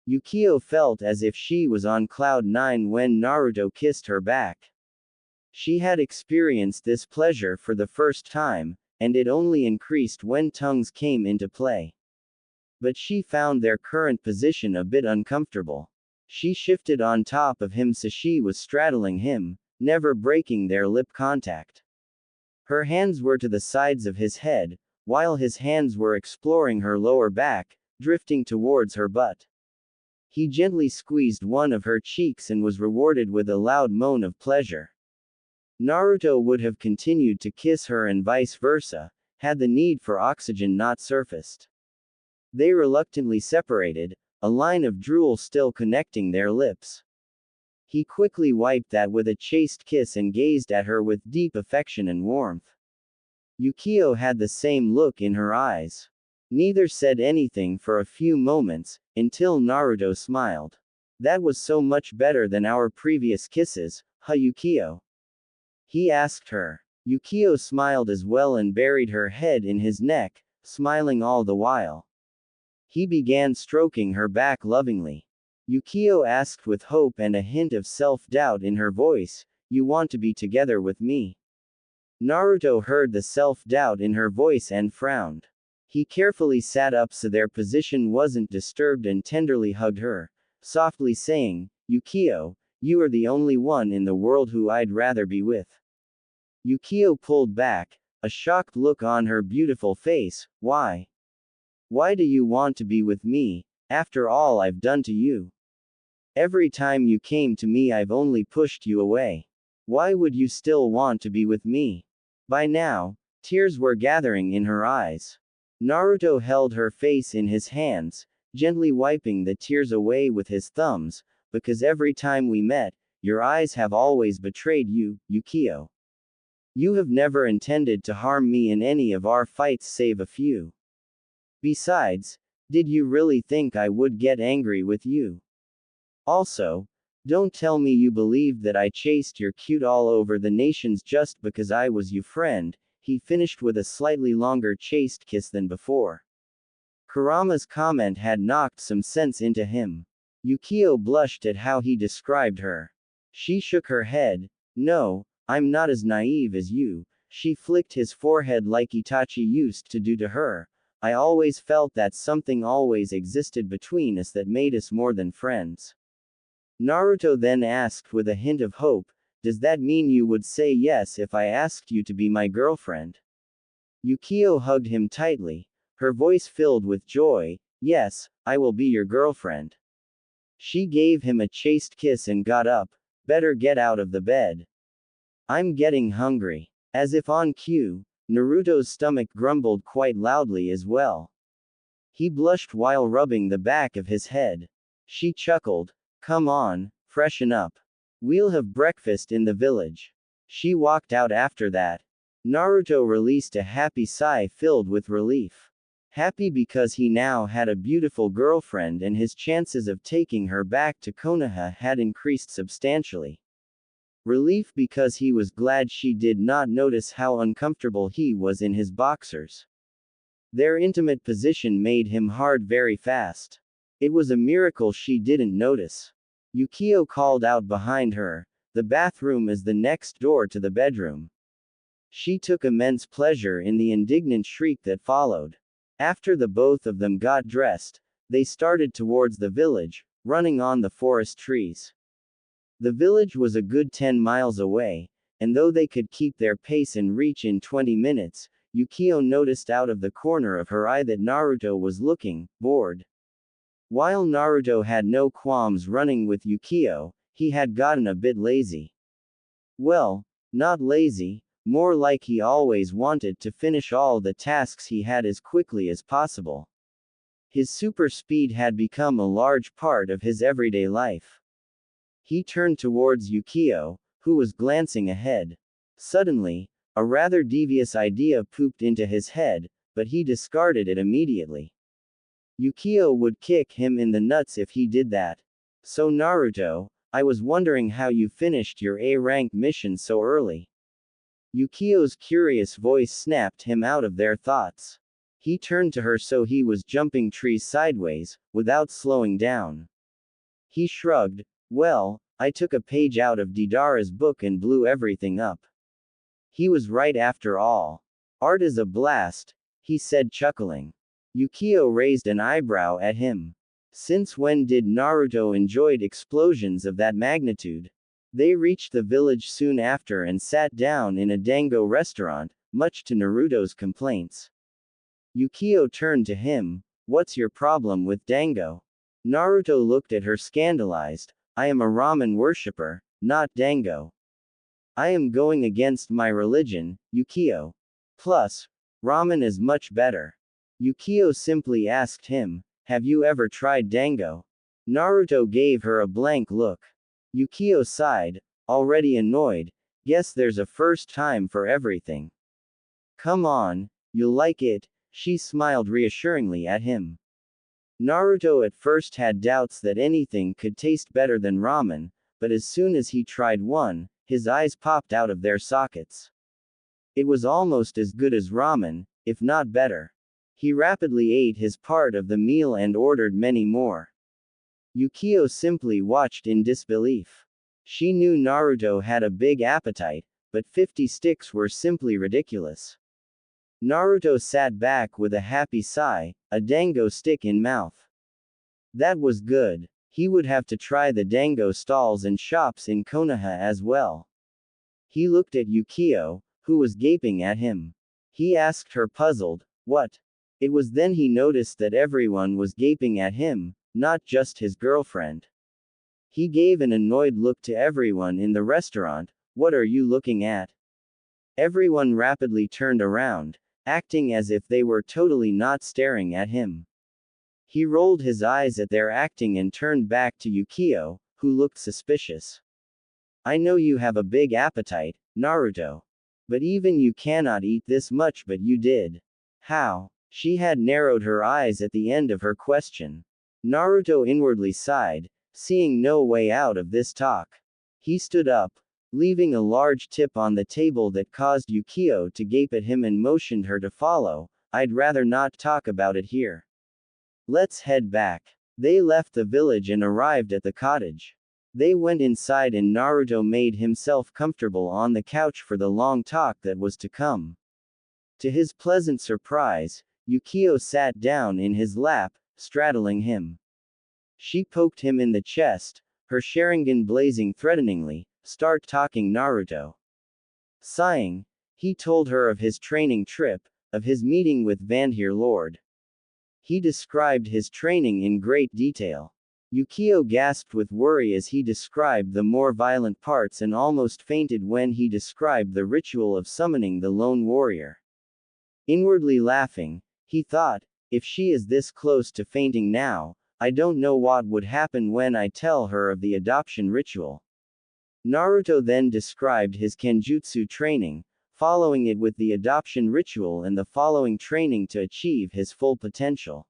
S1: Yukio felt as if she was on cloud 9 when Naruto kissed her back. She had experienced this pleasure for the first time, and it only increased when tongues came into play. But she found their current position a bit uncomfortable. She shifted on top of him so she was straddling him, never breaking their lip contact. Her hands were to the sides of his head, while his hands were exploring her lower back, drifting towards her butt. He gently squeezed one of her cheeks and was rewarded with a loud moan of pleasure. Naruto would have continued to kiss her and vice versa, had the need for oxygen not surfaced. They reluctantly separated, a line of drool still connecting their lips. He quickly wiped that with a chaste kiss and gazed at her with deep affection and warmth. Yukio had the same look in her eyes. Neither said anything for a few moments, until Naruto smiled. That was so much better than our previous kisses, huh, Yukio? He asked her. Yukio smiled as well and buried her head in his neck, smiling all the while. He began stroking her back lovingly. Yukio asked with hope and a hint of self-doubt in her voice, "You want to be together with me?" Naruto heard the self-doubt in her voice and frowned. He carefully sat up so their position wasn't disturbed and tenderly hugged her, softly saying, "Yukio, you are the only one in the world who I'd rather be with." Yukio pulled back, a shocked look on her beautiful face. "Why? Why do you want to be with me, after all I've done to you? Every time you came to me I've only pushed you away. Why would you still want to be with me?" By now, tears were gathering in her eyes. Naruto held her face in his hands, gently wiping the tears away with his thumbs, "Because every time we met, your eyes have always betrayed you, Yukio. You have never intended to harm me in any of our fights save a few. Besides, did you really think I would get angry with you? Also, don't tell me you believed that I chased your cute all over the nations just because I was your friend." He finished with a slightly longer chaste kiss than before. Kurama's comment had knocked some sense into him. Yukio blushed at how he described her. She shook her head. "No, I'm not as naive as you." She flicked his forehead like Itachi used to do to her. "I always felt that something always existed between us that made us more than friends." Naruto then asked with a hint of hope, "Does that mean you would say yes if I asked you to be my girlfriend?" Yukio hugged him tightly, her voice filled with joy. "Yes, I will be your girlfriend." She gave him a chaste kiss and got up. "Better get out of the bed. I'm getting hungry." As if on cue, Naruto's stomach grumbled quite loudly as well. He blushed while rubbing the back of his head. She chuckled. "Come on, freshen up. We'll have breakfast in the village." She walked out after that. Naruto released a happy sigh filled with relief. Happy because he now had a beautiful girlfriend and his chances of taking her back to Konoha had increased substantially. Relief because he was glad she did not notice how uncomfortable he was in his boxers. Their intimate position made him hard very fast. It was a miracle she didn't notice. Yukio called out behind her, "The bathroom is the next door to the bedroom." She took immense pleasure in the indignant shriek that followed. After the both of them got dressed, they started towards the village, running on the forest trees. The village was a good 10 miles away, and though they could keep their pace and reach in 20 minutes, Yukio noticed out of the corner of her eye that Naruto was looking bored. While Naruto had no qualms running with Yukio, he had gotten a bit lazy. Well, not lazy, more like he always wanted to finish all the tasks he had as quickly as possible. His super speed had become a large part of his everyday life. He turned towards Yukio, who was glancing ahead. Suddenly, a rather devious idea pooped into his head, but he discarded it immediately. Yukio would kick him in the nuts if he did that. So Naruto, I was wondering how you finished your A-rank mission so early. Yukio's curious voice snapped him out of their thoughts. He turned to her so he was jumping trees sideways, without slowing down. He shrugged, well, I took a page out of Deidara's book and blew everything up. He was right after all. Art is a blast, he said chuckling. Yukio raised an eyebrow at him. Since when did Naruto enjoyed explosions of that magnitude? They reached the village soon after and sat down in a dango restaurant, much to Naruto's complaints. Yukio turned to him, what's your problem with dango? Naruto looked at her scandalized, I am a ramen worshipper, not dango. I am going against my religion, Yukio. Plus, ramen is much better. Yukio simply asked him, have you ever tried dango? Naruto gave her a blank look. Yukio sighed, already annoyed, guess there's a first time for everything. Come on, you'll like it, she smiled reassuringly at him. Naruto at first had doubts that anything could taste better than ramen, but as soon as he tried one, his eyes popped out of their sockets. It was almost as good as ramen, if not better. He rapidly ate his part of the meal and ordered many more. Yukio simply watched in disbelief. She knew Naruto had a big appetite, but 50 sticks were simply ridiculous. Naruto sat back with a happy sigh, a dango stick in mouth. That was good. He would have to try the dango stalls and shops in Konoha as well. He looked at Yukio, who was gaping at him. He asked her puzzled, what? It was then he noticed that everyone was gaping at him, not just his girlfriend. He gave an annoyed look to everyone in the restaurant, what are you looking at? Everyone rapidly turned around, acting as if they were totally not staring at him. He rolled his eyes at their acting and turned back to Yukio, who looked suspicious. I know you have a big appetite, Naruto. But even you cannot eat this much, but you did. How? She had narrowed her eyes at the end of her question. Naruto inwardly sighed, seeing no way out of this talk. He stood up, leaving a large tip on the table that caused Yukio to gape at him and motioned her to follow. I'd rather not talk about it here. Let's head back. They left the village and arrived at the cottage. They went inside and Naruto made himself comfortable on the couch for the long talk that was to come. To his pleasant surprise, Yukio sat down in his lap, straddling him. She poked him in the chest, her Sharingan blazing threateningly, start talking Naruto. Sighing, he told her of his training trip, of his meeting with Vandhir Lord. He described his training in great detail. Yukio gasped with worry as he described the more violent parts and almost fainted when he described the ritual of summoning the lone warrior. Inwardly laughing, he thought, if she is this close to fainting now, I don't know what would happen when I tell her of the adoption ritual. Naruto then described his Kenjutsu training, following it with the adoption ritual and the following training to achieve his full potential.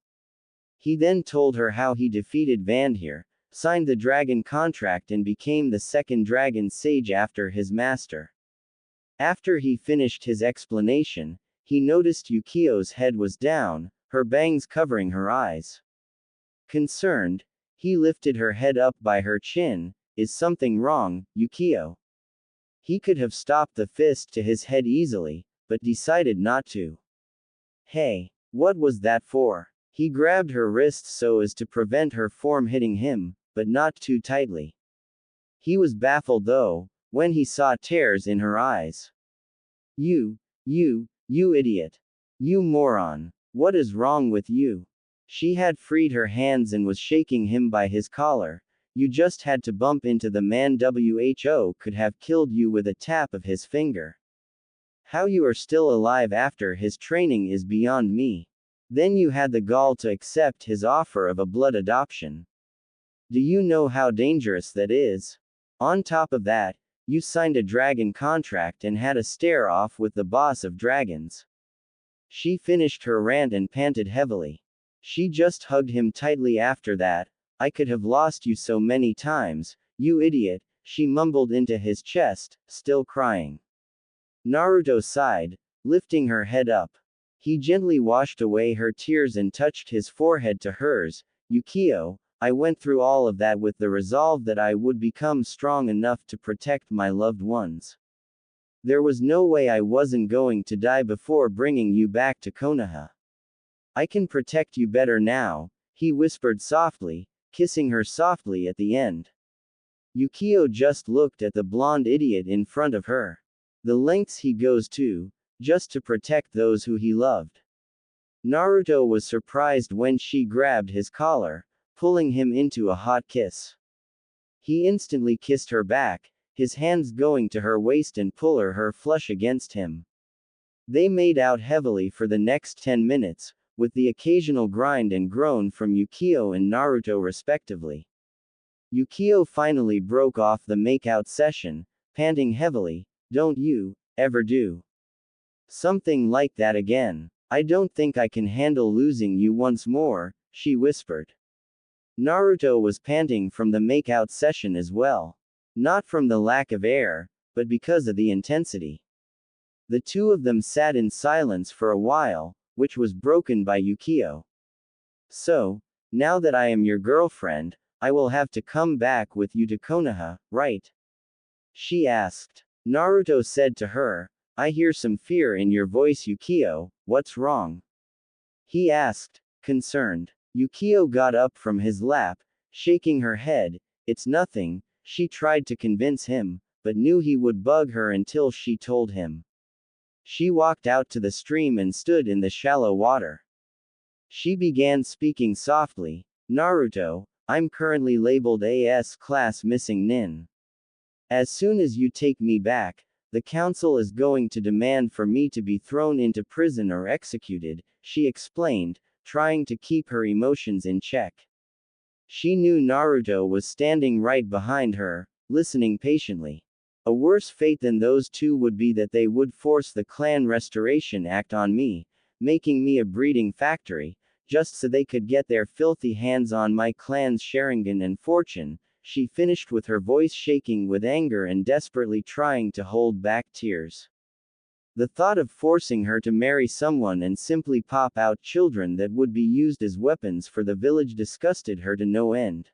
S1: He then told her how he defeated Vandhir, signed the dragon contract and became the second dragon sage after his master. After he finished his explanation, he noticed Yukio's head was down, her bangs covering her eyes. Concerned, he lifted her head up by her chin. Is something wrong, Yukio? He could have stopped the fist to his head easily, but decided not to. Hey, what was that for? He grabbed her wrists so as to prevent her form hitting him, but not too tightly. He was baffled though, when he saw tears in her eyes. You You idiot. You moron. What is wrong with you? She had freed her hands and was shaking him by his collar. You just had to bump into the man. Who could have killed you with a tap of his finger. How you are still alive after his training is beyond me. Then you had the gall to accept his offer of a blood adoption. Do you know how dangerous that is? On top of that, you signed a dragon contract and had a stare-off with the boss of dragons. She finished her rant and panted heavily. She just hugged him tightly after that. I could have lost you so many times, you idiot, she mumbled into his chest, still crying. Naruto sighed, lifting her head up. He gently washed away her tears and touched his forehead to hers. Yukio, I went through all of that with the resolve that I would become strong enough to protect my loved ones. There was no way I wasn't going to die before bringing you back to Konoha. I can protect you better now, he whispered softly, kissing her softly at the end. Yukio just looked at the blonde idiot in front of her. The lengths he goes to, just to protect those who he loved. Naruto was surprised when she grabbed his collar, pulling him into a hot kiss. He instantly kissed her back, his hands going to her waist and pull her flush against him. They made out heavily for the next 10 minutes, with the occasional grind and groan from Yukio and Naruto respectively. Yukio finally broke off the makeout session, panting heavily, "Don't you ever do something like that again. I don't think I can handle losing you once more," she whispered. Naruto was panting from the makeout session as well. Not from the lack of air, but because of the intensity. The two of them sat in silence for a while, which was broken by Yukio. "So, now that I am your girlfriend, I will have to come back with you to Konoha, right?" she asked. Naruto said to her, "I hear some fear in your voice, Yukio, what's wrong?" he asked, concerned. Yukio got up from his lap, shaking her head. "It's nothing," she tried to convince him, but knew he would bug her until she told him. She walked out to the stream and stood in the shallow water. She began speaking softly. "Naruto, I'm currently labeled AS class missing nin. As soon as you take me back, the council is going to demand for me to be thrown into prison or executed," she explained, trying to keep her emotions in check. She knew Naruto was standing right behind her, listening patiently. A worse fate than those two would be that they would force the Clan Restoration Act on me, making me a breeding factory, just so they could get their filthy hands on my clan's Sharingan and fortune, she finished with her voice shaking with anger and desperately trying to hold back tears. The thought of forcing her to marry someone and simply pop out children that would be used as weapons for the village disgusted her to no end.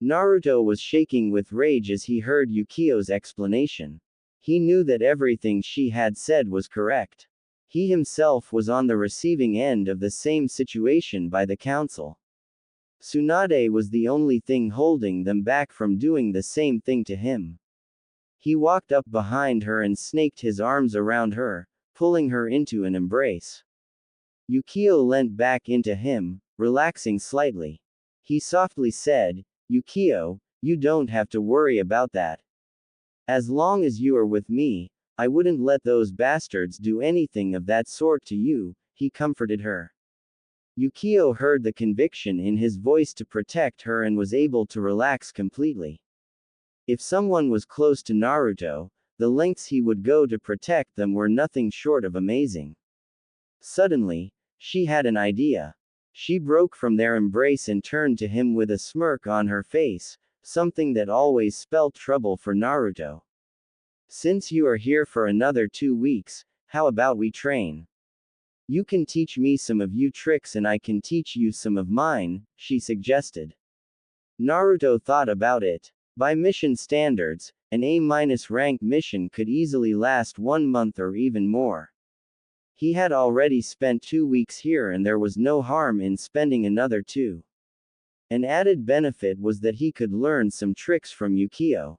S1: Naruto was shaking with rage as he heard Yukio's explanation. He knew that everything she had said was correct. He himself was on the receiving end of the same situation by the council. Tsunade was the only thing holding them back from doing the same thing to him. He walked up behind her and snaked his arms around her, pulling her into an embrace. Yukio leant back into him, relaxing slightly. He softly said, "Yukio, you don't have to worry about that. As long as you are with me, I wouldn't let those bastards do anything of that sort to you," he comforted her. Yukio heard the conviction in his voice to protect her and was able to relax completely. If someone was close to Naruto, the lengths he would go to protect them were nothing short of amazing. Suddenly, she had an idea. She broke from their embrace and turned to him with a smirk on her face, something that always spelt trouble for Naruto. "Since you are here for another 2 weeks, how about we train? You can teach me some of your tricks and I can teach you some of mine," she suggested. Naruto thought about it. By mission standards, an A-rank mission could easily last 1 month or even more. He had already spent 2 weeks here and there was no harm in spending another 2. An added benefit was that he could learn some tricks from Yukio.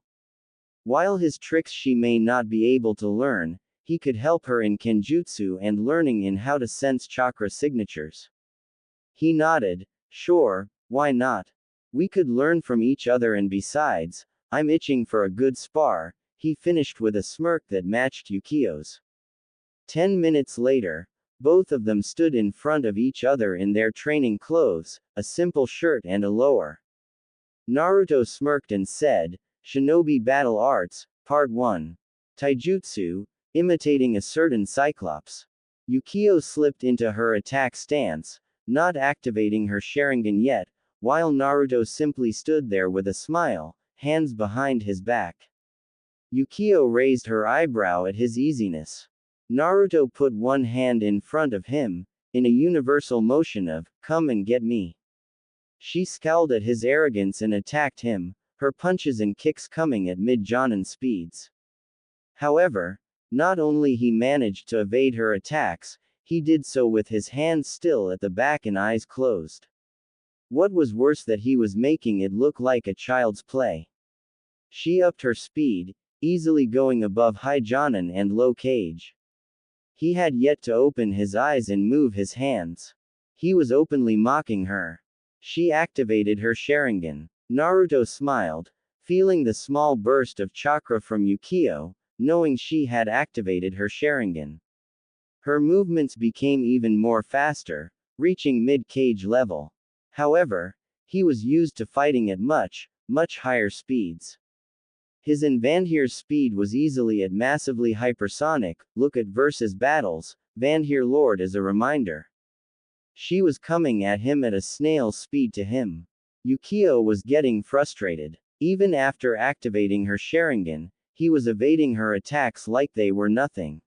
S1: While his tricks she may not be able to learn, he could help her in kenjutsu and learning in how to sense chakra signatures. He nodded. Sure, why not? We could learn from each other, and besides, I'm itching for a good spar, he finished with a smirk that matched Yukio's. 10 minutes later, both of them stood in front of each other in their training clothes, a simple shirt and a lower. Naruto smirked and said, Shinobi Battle Arts, Part 1. Taijutsu, imitating a certain Cyclops. Yukio slipped into her attack stance, not activating her Sharingan yet, while Naruto simply stood there with a smile, hands behind his back. Yukio raised her eyebrow at his easiness. Naruto put one hand in front of him, in a universal motion of, come and get me. She scowled at his arrogance and attacked him, her punches and kicks coming at mid-jonin speeds. However, not only he managed to evade her attacks, he did so with his hands still at the back and eyes closed. What was worse, that he was making it look like a child's play. She upped her speed, easily going above high jonin and low cage. He had yet to open his eyes and move his hands. He was openly mocking her. She activated her Sharingan. Naruto smiled, feeling the small burst of chakra from Yukio, knowing she had activated her Sharingan. Her movements became even more faster, reaching mid-cage level. However, he was used to fighting at much higher speeds. His Vanheer's speed was easily at massively hypersonic. Look at versus battles, Vanheer Lord as a reminder. She was coming at him at a snail's speed to him. Yukio was getting frustrated. Even after activating her Sharingan, he was evading her attacks like they were nothing.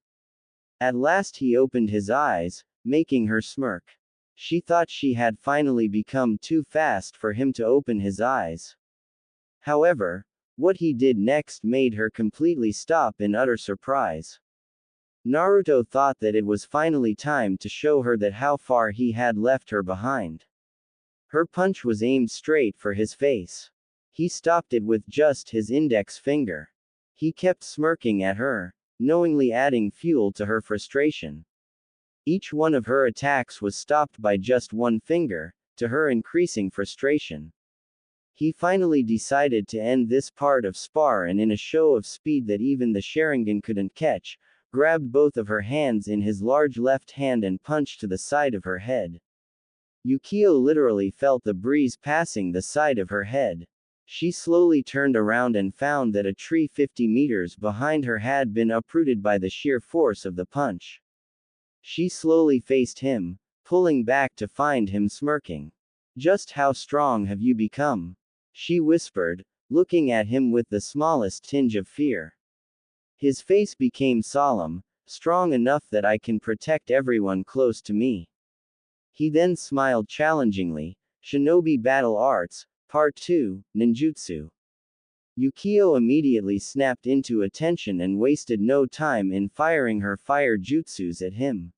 S1: At last he opened his eyes, making her smirk. She thought she had finally become too fast for him to open his eyes. However, what he did next made her completely stop in utter surprise. Naruto thought that it was finally time to show her that how far he had left her behind. Her punch was aimed straight for his face. He stopped it with just his index finger. He kept smirking at her, knowingly adding fuel to her frustration. Each one of her attacks was stopped by just one finger, to her increasing frustration. He finally decided to end this part of spar, and in a show of speed that even the Sharingan couldn't catch, grabbed both of her hands in his large left hand and punched to the side of her head. Yukio literally felt the breeze passing the side of her head. She slowly turned around and found that a tree 50 meters behind her had been uprooted by the sheer force of the punch. She slowly faced him, pulling back to find him smirking. Just how strong have you become? She whispered, looking at him with the smallest tinge of fear. His face became solemn, strong enough that I can protect everyone close to me. He then smiled challengingly, Shinobi Battle Arts, Part 2, Ninjutsu. Yukio immediately snapped into attention and wasted no time in firing her fire jutsus at him.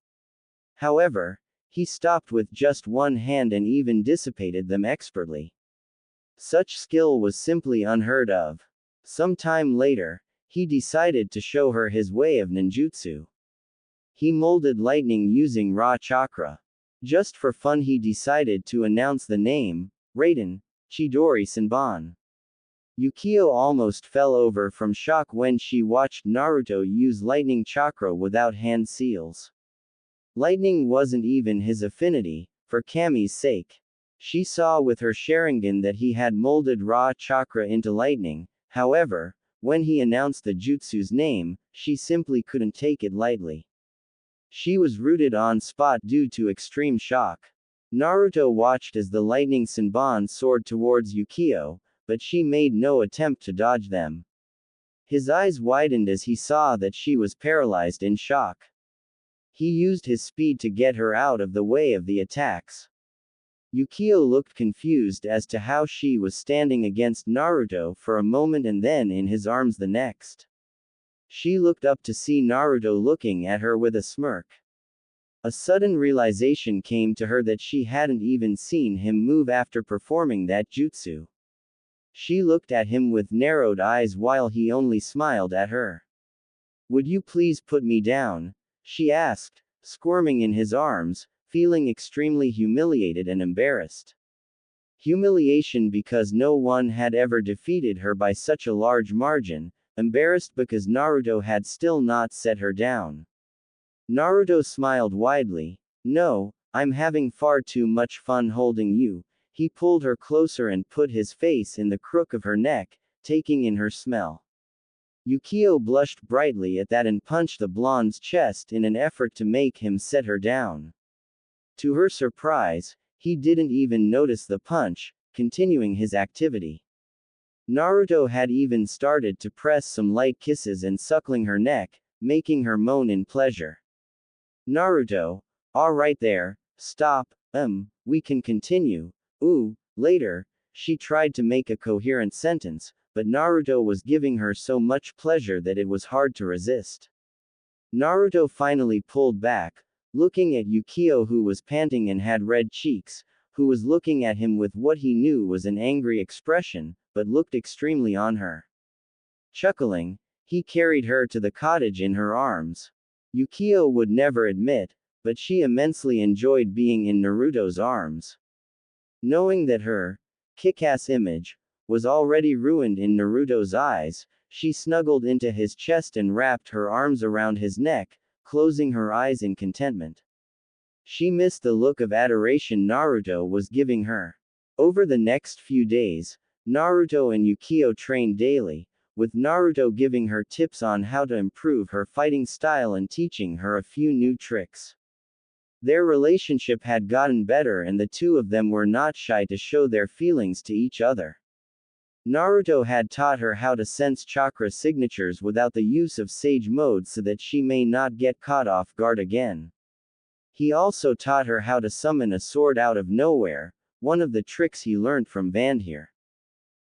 S1: However, he stopped with just one hand and even dissipated them expertly. Such skill was simply unheard of. Some time later, he decided to show her his way of ninjutsu. He molded lightning using raw chakra. Just for fun, he decided to announce the name, Raiden Chidori Senbon. Yukio almost fell over from shock when she watched Naruto use lightning chakra without hand seals. Lightning wasn't even his affinity, for Kami's sake. She saw with her Sharingan that he had molded raw chakra into lightning. However, when he announced the jutsu's name, she simply couldn't take it lightly. She was rooted on spot due to extreme shock. Naruto watched as the lightning Senbon soared towards Yukio, but she made no attempt to dodge them. His eyes widened as he saw that she was paralyzed in shock. He used his speed to get her out of the way of the attacks. Yukio looked confused as to how she was standing against Naruto for a moment and then in his arms the next. She looked up to see Naruto looking at her with a smirk. A sudden realization came to her that she hadn't even seen him move after performing that jutsu. She looked at him with narrowed eyes while he only smiled at her. Would you please put me down? She asked, squirming in his arms, feeling extremely humiliated and embarrassed. Humiliation because no one had ever defeated her by such a large margin, embarrassed because Naruto had still not set her down. Naruto smiled widely. No, I'm having far too much fun holding you. He pulled her closer and put his face in the crook of her neck, taking in her smell. Yukio blushed brightly at that and punched the blonde's chest in an effort to make him set her down. To her surprise, he didn't even notice the punch, continuing his activity. Naruto had even started to press some light kisses and suckling her neck, making her moan in pleasure. Naruto, all right there, stop, we can continue. Ooh, later, she tried to make a coherent sentence, but Naruto was giving her so much pleasure that it was hard to resist. Naruto finally pulled back, looking at Yukio, who was panting and had red cheeks, who was looking at him with what he knew was an angry expression, but looked extremely on her. Chuckling, he carried her to the cottage in her arms. Yukio would never admit, but she immensely enjoyed being in Naruto's arms. Knowing that her kick-ass image was already ruined in Naruto's eyes, she snuggled into his chest and wrapped her arms around his neck, closing her eyes in contentment. She missed the look of adoration Naruto was giving her. Over the next few days, Naruto and Yukio trained daily, with Naruto giving her tips on how to improve her fighting style and teaching her a few new tricks. Their relationship had gotten better and the two of them were not shy to show their feelings to each other. Naruto had taught her how to sense chakra signatures without the use of Sage Mode so that she may not get caught off guard again. He also taught her how to summon a sword out of nowhere, one of the tricks he learned from Vandhir.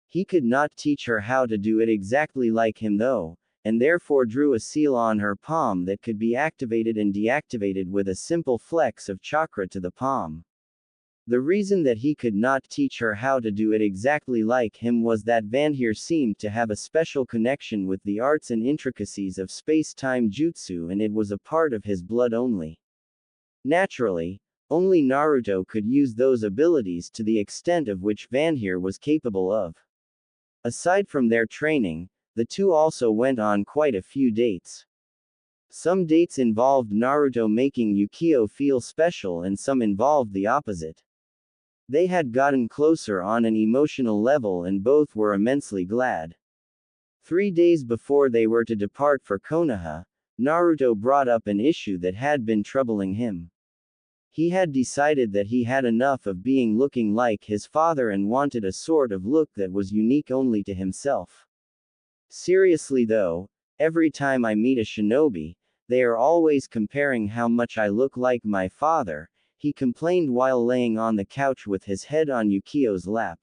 S1: He could not teach her how to do it exactly like him though, and therefore drew a seal on her palm that could be activated and deactivated with a simple flex of chakra to the palm. The reason that he could not teach her how to do it exactly like him was that Vandhir seemed to have a special connection with the arts and intricacies of space-time jutsu and it was a part of his blood only. Naturally, only Naruto could use those abilities to the extent of which Vandhir was capable of. Aside from their training, the two also went on quite a few dates. Some dates involved Naruto making Yukio feel special and some involved the opposite. They had gotten closer on an emotional level and both were immensely glad. 3 days before they were to depart for Konoha, Naruto brought up an issue that had been troubling him. He had decided that he had enough of being looking like his father and wanted a sort of look that was unique only to himself. Seriously though, every time I meet a shinobi, they are always comparing how much I look like my father, he complained while laying on the couch with his head on Yukio's lap.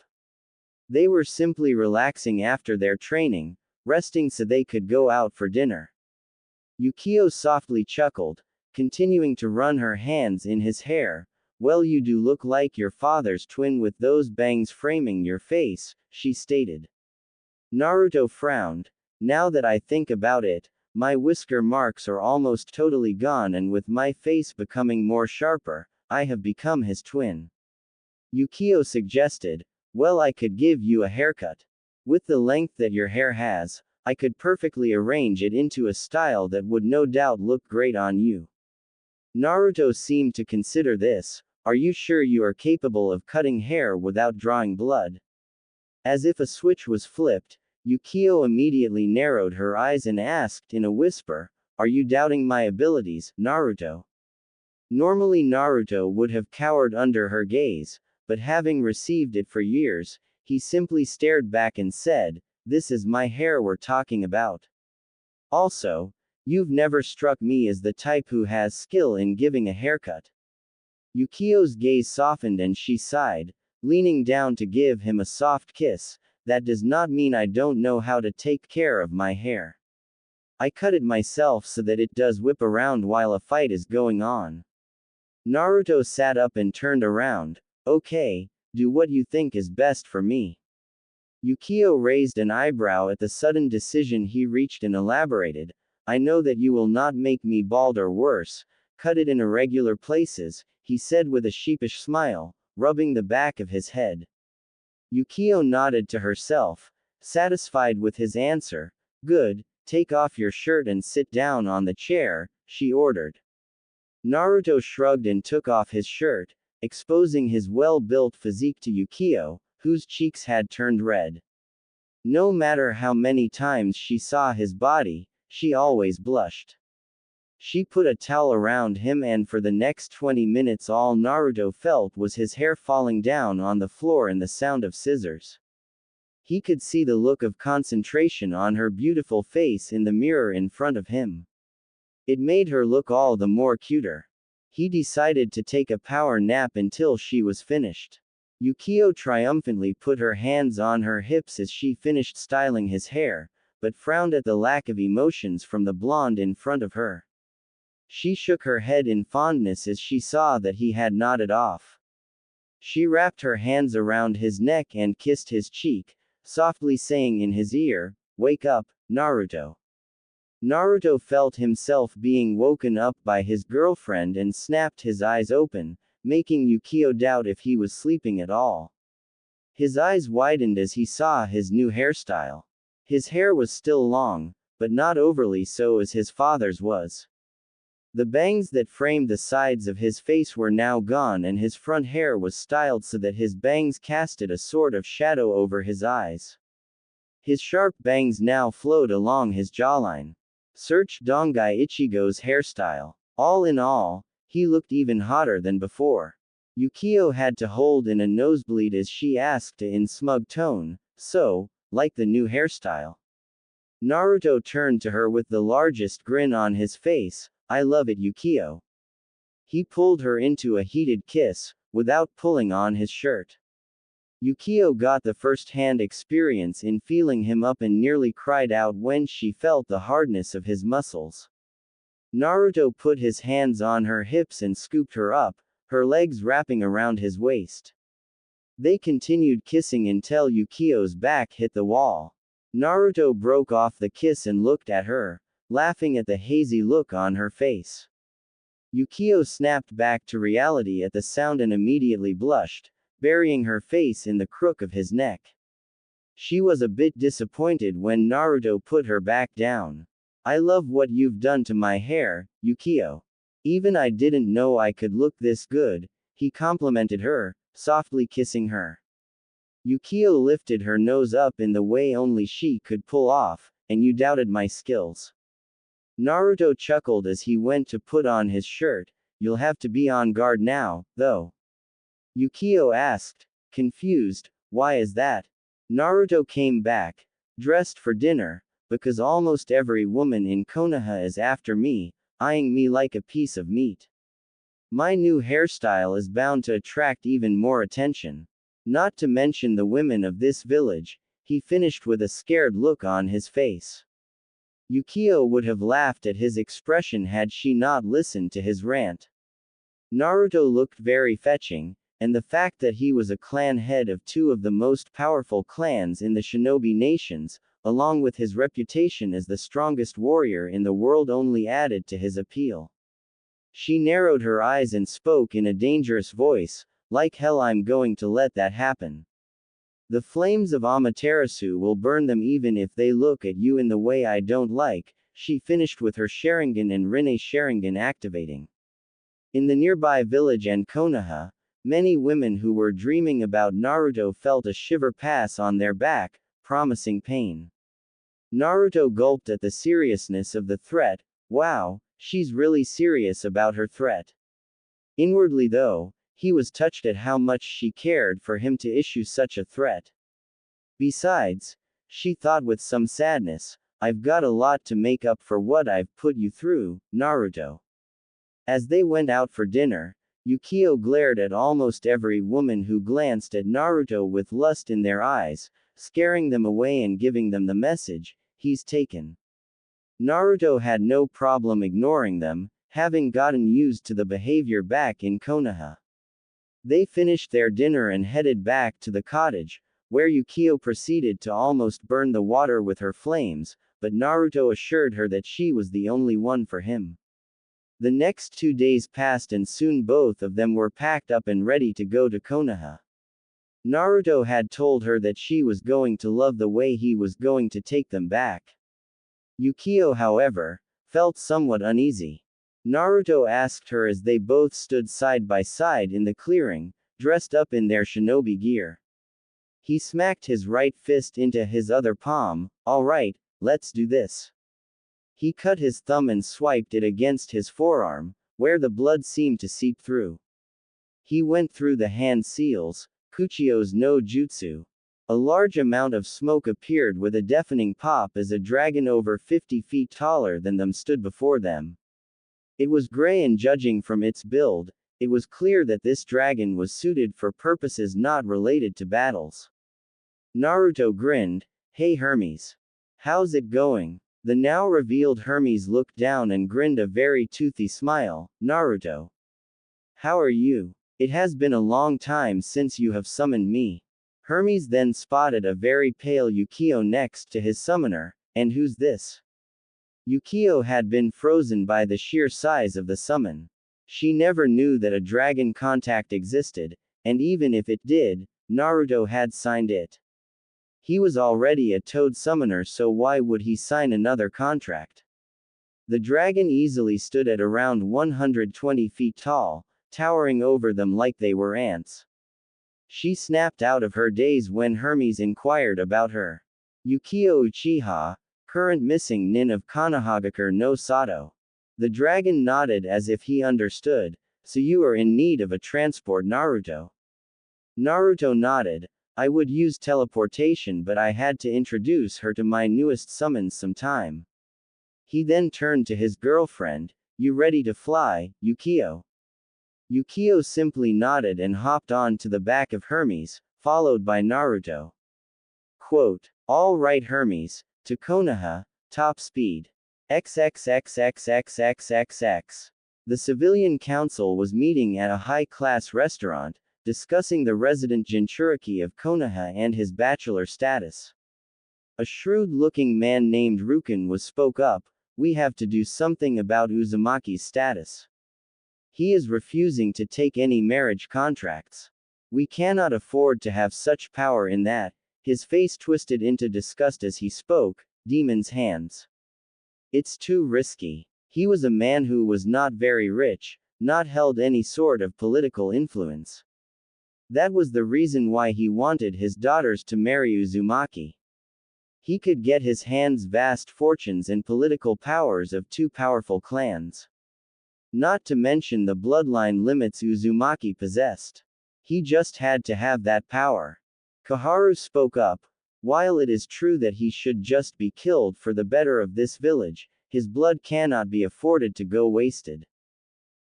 S1: They were simply relaxing after their training, resting so they could go out for dinner. Yukio softly chuckled, continuing to run her hands in his hair. Well, you do look like your father's twin with those bangs framing your face, she stated. Naruto frowned. Now that I think about it, my whisker marks are almost totally gone and with my face becoming more sharper, I have become his twin. Yukio suggested, well, I could give you a haircut. With the length that your hair has, I could perfectly arrange it into a style that would no doubt look great on you. Naruto seemed to consider this. Are you sure you are capable of cutting hair without drawing blood? As if a switch was flipped, Yukio immediately narrowed her eyes and asked in a whisper, are you doubting my abilities, Naruto? Normally Naruto would have cowered under her gaze, but having received it for years, he simply stared back and said, this is my hair we're talking about. Also, you've never struck me as the type who has skill in giving a haircut. Yukio's gaze softened and she sighed, leaning down to give him a soft kiss. That does not mean I don't know how to take care of my hair. I cut it myself so that it does whip around while a fight is going on. Naruto sat up and turned around. Okay, do what you think is best for me. Yukio raised an eyebrow at the sudden decision he reached and elaborated, I know that you will not make me bald or worse, cut it in irregular places, he said with a sheepish smile, rubbing the back of his head. Yukio nodded to herself, satisfied with his answer. Good, take off your shirt and sit down on the chair, she ordered. Naruto shrugged and took off his shirt, exposing his well-built physique to Yukio, whose cheeks had turned red. No matter how many times she saw his body, she always blushed. She put a towel around him and for the next 20 minutes all Naruto felt was his hair falling down on the floor and the sound of scissors. He could see the look of concentration on her beautiful face in the mirror in front of him. It made her look all the more cuter. He decided to take a power nap until she was finished. Yukio triumphantly put her hands on her hips as she finished styling his hair, but frowned at the lack of emotions from the blonde in front of her. She shook her head in fondness as she saw that he had nodded off. She wrapped her hands around his neck and kissed his cheek, softly saying in his ear, "Wake up, Naruto." Naruto felt himself being woken up by his girlfriend and snapped his eyes open, making Yukio doubt if he was sleeping at all. His eyes widened as he saw his new hairstyle. His hair was still long, but not overly so as his father's was. The bangs that framed the sides of his face were now gone and his front hair was styled so that his bangs casted a sort of shadow over his eyes. His sharp bangs now flowed along his jawline. Search Dongai Ichigo's hairstyle. All in all, he looked even hotter than before. Yukio had to hold in a nosebleed as she asked in smug tone, "So, like the new hairstyle?" Naruto turned to her with the largest grin on his face. "I love it, Yukio." He pulled her into a heated kiss, without pulling on his shirt. Yukio got the first-hand experience in feeling him up and nearly cried out when she felt the hardness of his muscles. Naruto put his hands on her hips and scooped her up, her legs wrapping around his waist. They continued kissing until Yukio's back hit the wall. Naruto broke off the kiss and looked at her, laughing at the hazy look on her face. Yukio snapped back to reality at the sound and immediately blushed, burying her face in the crook of his neck. She was a bit disappointed when Naruto put her back down. "I love what you've done to my hair, Yukio. Even I didn't know I could look this good," he complimented her, softly kissing her. Yukio lifted her nose up in the way only she could pull off, "And you doubted my skills." Naruto chuckled as he went to put on his shirt. "You'll have to be on guard now, though." Yukio asked, confused, "Why is that?" Naruto came back, dressed for dinner, "Because almost every woman in Konoha is after me, eyeing me like a piece of meat. My new hairstyle is bound to attract even more attention. Not to mention the women of this village," he finished with a scared look on his face. Yukio would have laughed at his expression had she not listened to his rant. Naruto looked very fetching, and the fact that he was a clan head of two of the most powerful clans in the Shinobi nations, along with his reputation as the strongest warrior in the world only added to his appeal. She narrowed her eyes and spoke in a dangerous voice, "Like hell I'm going to let that happen. The flames of Amaterasu will burn them even if they look at you in the way I don't like," she finished with her Sharingan and Rinne Sharingan activating. In the nearby village and Konoha, many women who were dreaming about Naruto felt a shiver pass on their back, promising pain. Naruto gulped at the seriousness of the threat. Wow, she's really serious about her threat. Inwardly though, he was touched at how much she cared for him to issue such a threat. Besides, she thought with some sadness, "I've got a lot to make up for what I've put you through, Naruto." As they went out for dinner, Yukio glared at almost every woman who glanced at Naruto with lust in their eyes, scaring them away and giving them the message, "He's taken." Naruto had no problem ignoring them, having gotten used to the behavior back in Konoha. They finished their dinner and headed back to the cottage, where Yukio proceeded to almost burn the water with her flames, but Naruto assured her that she was the only one for him. The next 2 days passed and soon both of them were packed up and ready to go to Konoha. Naruto had told her that she was going to love the way he was going to take them back. Yukio, however, felt somewhat uneasy. Naruto asked her as they both stood side by side in the clearing, dressed up in their shinobi gear. He smacked his right fist into his other palm. "All right, let's do this." He cut his thumb and swiped it against his forearm, where the blood seemed to seep through. He went through the hand seals, Kuchio's no jutsu. A large amount of smoke appeared with a deafening pop as a dragon over 50 feet taller than them stood before them. It was gray, and judging from its build, it was clear that this dragon was suited for purposes not related to battles. Naruto grinned. "Hey Hermes. How's it going?" The now revealed Hermes looked down and grinned a very toothy smile. "Naruto. How are you? It has been a long time since you have summoned me." Hermes then spotted a very pale Yukio next to his summoner. "And who's this?" Yukio had been frozen by the sheer size of the summon. She never knew that a dragon contact existed, and even if it did, Naruto had signed it. He was already a toad summoner, so why would he sign another contract? The dragon easily stood at around 120 feet tall, towering over them like they were ants. She snapped out of her daze when Hermes inquired about her. "Yukio Uchiha, current missing nin of Konohagakure no Sato." The dragon nodded as if he understood. "So you are in need of a transport, Naruto?" Naruto nodded. "I would use teleportation, but I had to introduce her to my newest summons some time." He then turned to his girlfriend. "You ready to fly, Yukio?" Yukio simply nodded and hopped on to the back of Hermes, followed by Naruto. Quote, "All right Hermes, to Konoha, top speed. XXXXXXXX." The civilian council was meeting at a high-class restaurant, discussing the resident Jinchuriki of Konoha and his bachelor status. A shrewd-looking man named Rukin spoke up. "We have to do something about Uzumaki's status. He is refusing to take any marriage contracts. We cannot afford to have such power in that." His face twisted into disgust as he spoke. "Demon's hands. It's too risky." He was a man who was not very rich, not held any sort of political influence. That was the reason why he wanted his daughters to marry Uzumaki. He could get his hands vast fortunes and political powers of two powerful clans. Not to mention the bloodline limits Uzumaki possessed. He just had to have that power. Kaharu spoke up. "While it is true that he should just be killed for the better of this village, his blood cannot be afforded to go wasted.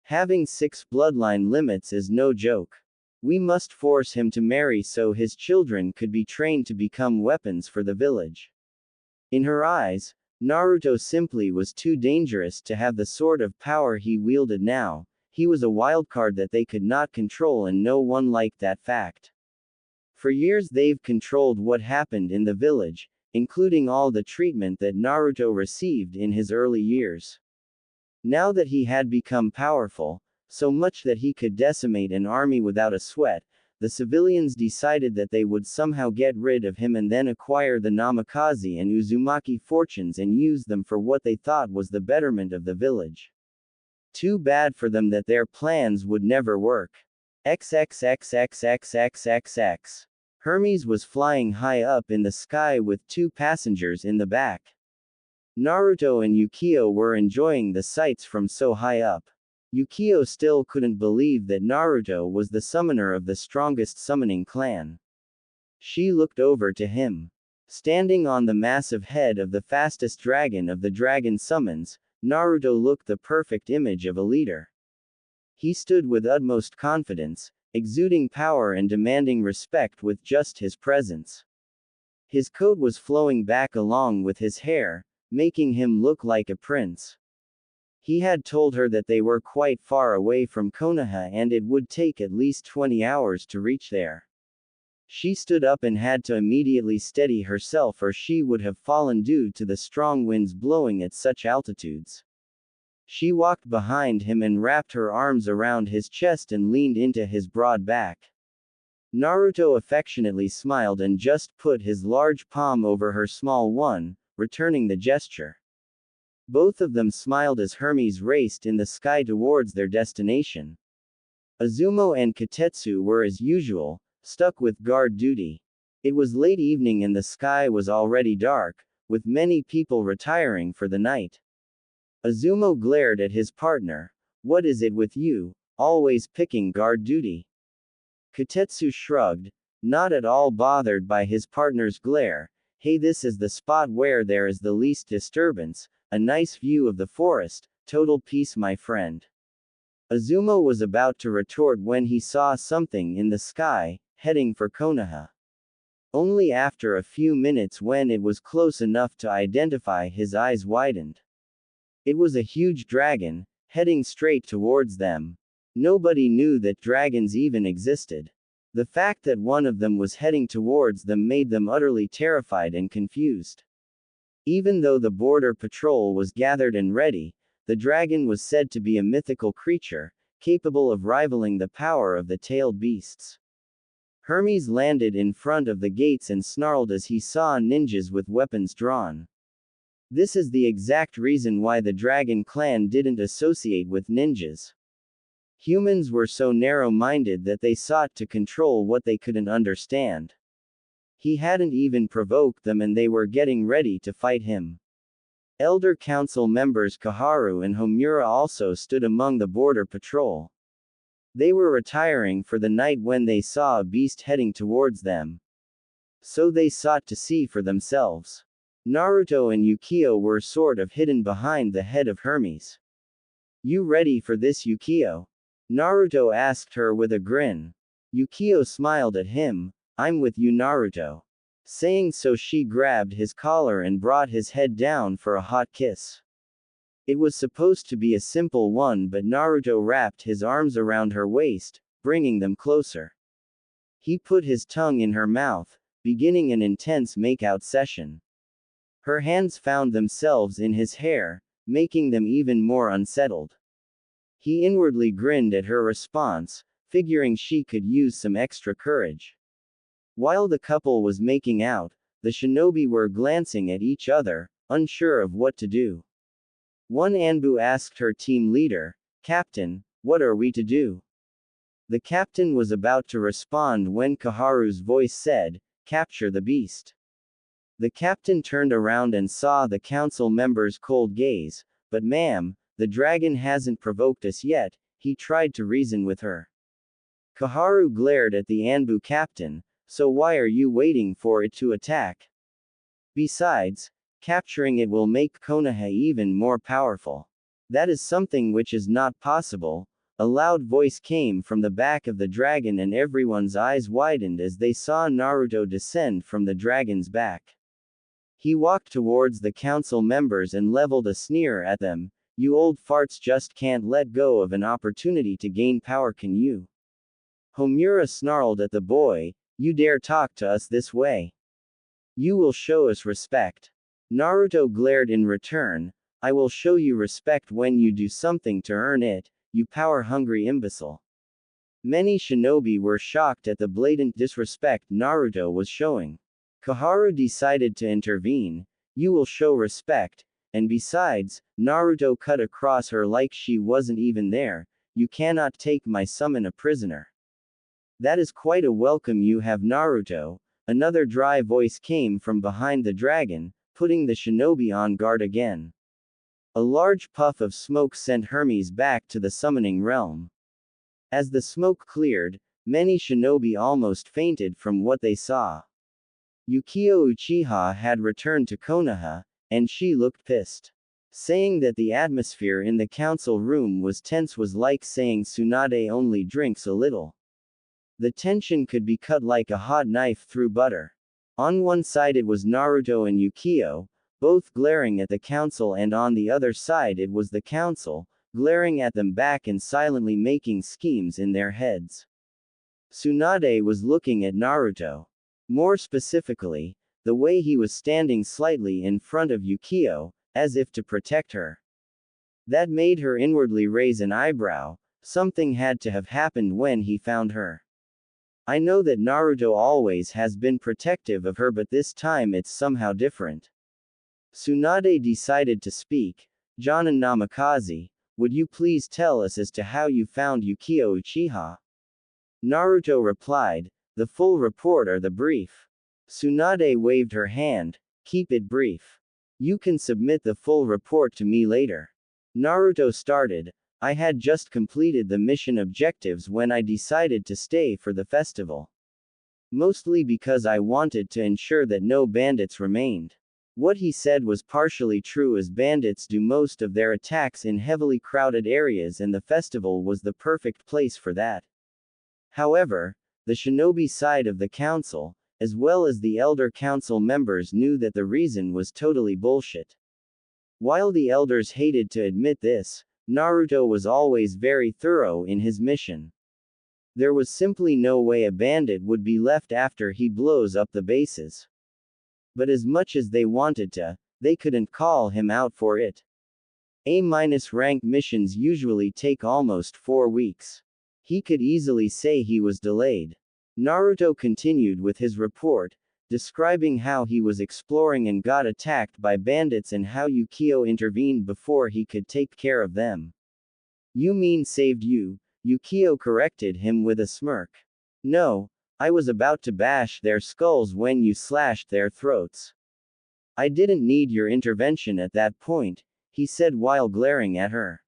S1: Having 6 bloodline limits is no joke. We must force him to marry so his children could be trained to become weapons for the village." In her eyes, Naruto simply was too dangerous to have the sort of power he wielded now. He was a wildcard that they could not control, and no one liked that fact. For years they've controlled what happened in the village, including all the treatment that Naruto received in his early years. Now that he had become powerful, so much that he could decimate an army without a sweat, the civilians decided that they would somehow get rid of him and then acquire the Namikaze and Uzumaki fortunes and use them for what they thought was the betterment of the village. Too bad for them that their plans would never work. XXXXXXXX. Hermes was flying high up in the sky with 2 passengers in the back. Naruto and Yukio were enjoying the sights from so high up. Yukio still couldn't believe that Naruto was the summoner of the strongest summoning clan. She looked over to him. Standing on the massive head of the fastest dragon of the dragon summons, Naruto looked the perfect image of a leader. He stood with utmost confidence, exuding power and demanding respect with just his presence. His coat was flowing back along with his hair, making him look like a prince. He had told her that they were quite far away from Konoha and it would take at least 20 hours to reach there. She stood up and had to immediately steady herself or she would have fallen due to the strong winds blowing at such altitudes. She walked behind him and wrapped her arms around his chest and leaned into his broad back. Naruto affectionately smiled and just put his large palm over her small one, returning the gesture. Both of them smiled as Hermes raced in the sky towards their destination. Azumo and Katetsu were as usual, stuck with guard duty. It was late evening and the sky was already dark, with many people retiring for the night. Azumo glared at his partner. What is it with you, always picking guard duty? Katetsu shrugged, not at all bothered by his partner's glare. Hey, this is the spot where there is the least disturbance, a nice view of the forest, total peace, my friend. Azumo was about to retort when he saw something in the sky, heading for Konoha. Only after a few minutes, when it was close enough to identify, his eyes widened. It was a huge dragon, heading straight towards them. Nobody knew that dragons even existed. The fact that one of them was heading towards them made them utterly terrified and confused. Even though the border patrol was gathered and ready, the dragon was said to be a mythical creature, capable of rivaling the power of the tailed beasts. Hermes landed in front of the gates and snarled as he saw ninjas with weapons drawn. This is the exact reason why the Dragon Clan didn't associate with ninjas. Humans were so narrow-minded that they sought to control what they couldn't understand. He hadn't even provoked them and they were getting ready to fight him. Elder Council members Koharu and Homura also stood among the border patrol. They were retiring for the night when they saw a beast heading towards them. So they sought to see for themselves. Naruto and Yukio were sort of hidden behind the head of Hermes. You ready for this, Yukio? Naruto asked her with a grin. Yukio smiled at him. I'm with you, Naruto. Saying so, she grabbed his collar and brought his head down for a hot kiss. It was supposed to be a simple one, but Naruto wrapped his arms around her waist, bringing them closer. He put his tongue in her mouth, beginning an intense makeout session. Her hands found themselves in his hair, making them even more unsettled. He inwardly grinned at her response, figuring she could use some extra courage. While the couple was making out, the shinobi were glancing at each other, unsure of what to do. One Anbu asked her team leader, Captain, what are we to do? The captain was about to respond when Koharu's voice said, capture the beast. The captain turned around and saw the council member's cold gaze. But ma'am, the dragon hasn't provoked us yet, he tried to reason with her. Koharu glared at the Anbu captain, so why are you waiting for it to attack? Besides, capturing it will make Konoha even more powerful. That is something which is not possible. A loud voice came from the back of the dragon and everyone's eyes widened as they saw Naruto descend from the dragon's back. He walked towards the council members and leveled a sneer at them. You old farts just can't let go of an opportunity to gain power, can you? Homura snarled at the boy, you dare talk to us this way? You will show us respect. Naruto glared in return, I will show you respect when you do something to earn it, you power-hungry imbecile. Many shinobi were shocked at the blatant disrespect Naruto was showing. Koharu decided to intervene. You will show respect, and besides, Naruto cut across her like she wasn't even there, you cannot take my summon a prisoner. That is quite a welcome you have, Naruto. Another dry voice came from behind the dragon, putting the shinobi on guard again. A large puff of smoke sent Hermes back to the summoning realm. As the smoke cleared, many shinobi almost fainted from what they saw. Yukio Uchiha had returned to Konoha, and she looked pissed. Saying that the atmosphere in the council room was tense was like saying Tsunade only drinks a little. The tension could be cut like a hot knife through butter. On one side it was Naruto and Yukio, both glaring at the council, and on the other side it was the council, glaring at them back and silently making schemes in their heads. Tsunade was looking at Naruto. More specifically, the way he was standing slightly in front of Yukio, as if to protect her. That made her inwardly raise an eyebrow. Something had to have happened when he found her. I know that Naruto always has been protective of her, but this time it's somehow different. Tsunade decided to speak. Jonin Namikaze, would you please tell us as to how you found Yukio Uchiha? Naruto replied, the full report or the brief? Tsunade waved her hand, keep it brief. You can submit the full report to me later. Naruto started, I had just completed the mission objectives when I decided to stay for the festival. Mostly because I wanted to ensure that no bandits remained. What he said was partially true, as bandits do most of their attacks in heavily crowded areas and the festival was the perfect place for that. However, the shinobi side of the council, as well as the elder council members, knew that the reason was totally bullshit. While the elders hated to admit this, Naruto was always very thorough in his mission. There was simply no way a bandit would be left after he blows up the bases. But as much as they wanted to, they couldn't call him out for it. A-rank missions usually take almost 4 weeks. He could easily say he was delayed. Naruto continued with his report, describing how he was exploring and got attacked by bandits and how Yukio intervened before he could take care of them. You mean saved you? Yukio corrected him with a smirk. No, I was about to bash their skulls when you slashed their throats. I didn't need your intervention at that point, he said while glaring at her.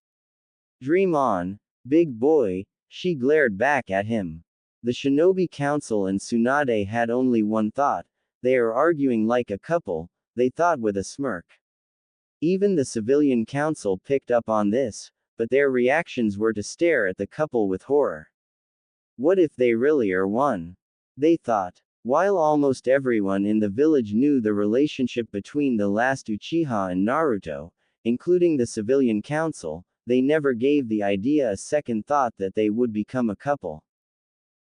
S1: Dream on, big boy, she glared back at him. The Shinobi Council and Tsunade had only one thought. They are arguing like a couple, they thought with a smirk. Even the civilian council picked up on this, but their reactions were to stare at the couple with horror. What if they really are one? They thought. While almost everyone in the village knew the relationship between the last Uchiha and Naruto, including the civilian council, they never gave the idea a second thought that they would become a couple.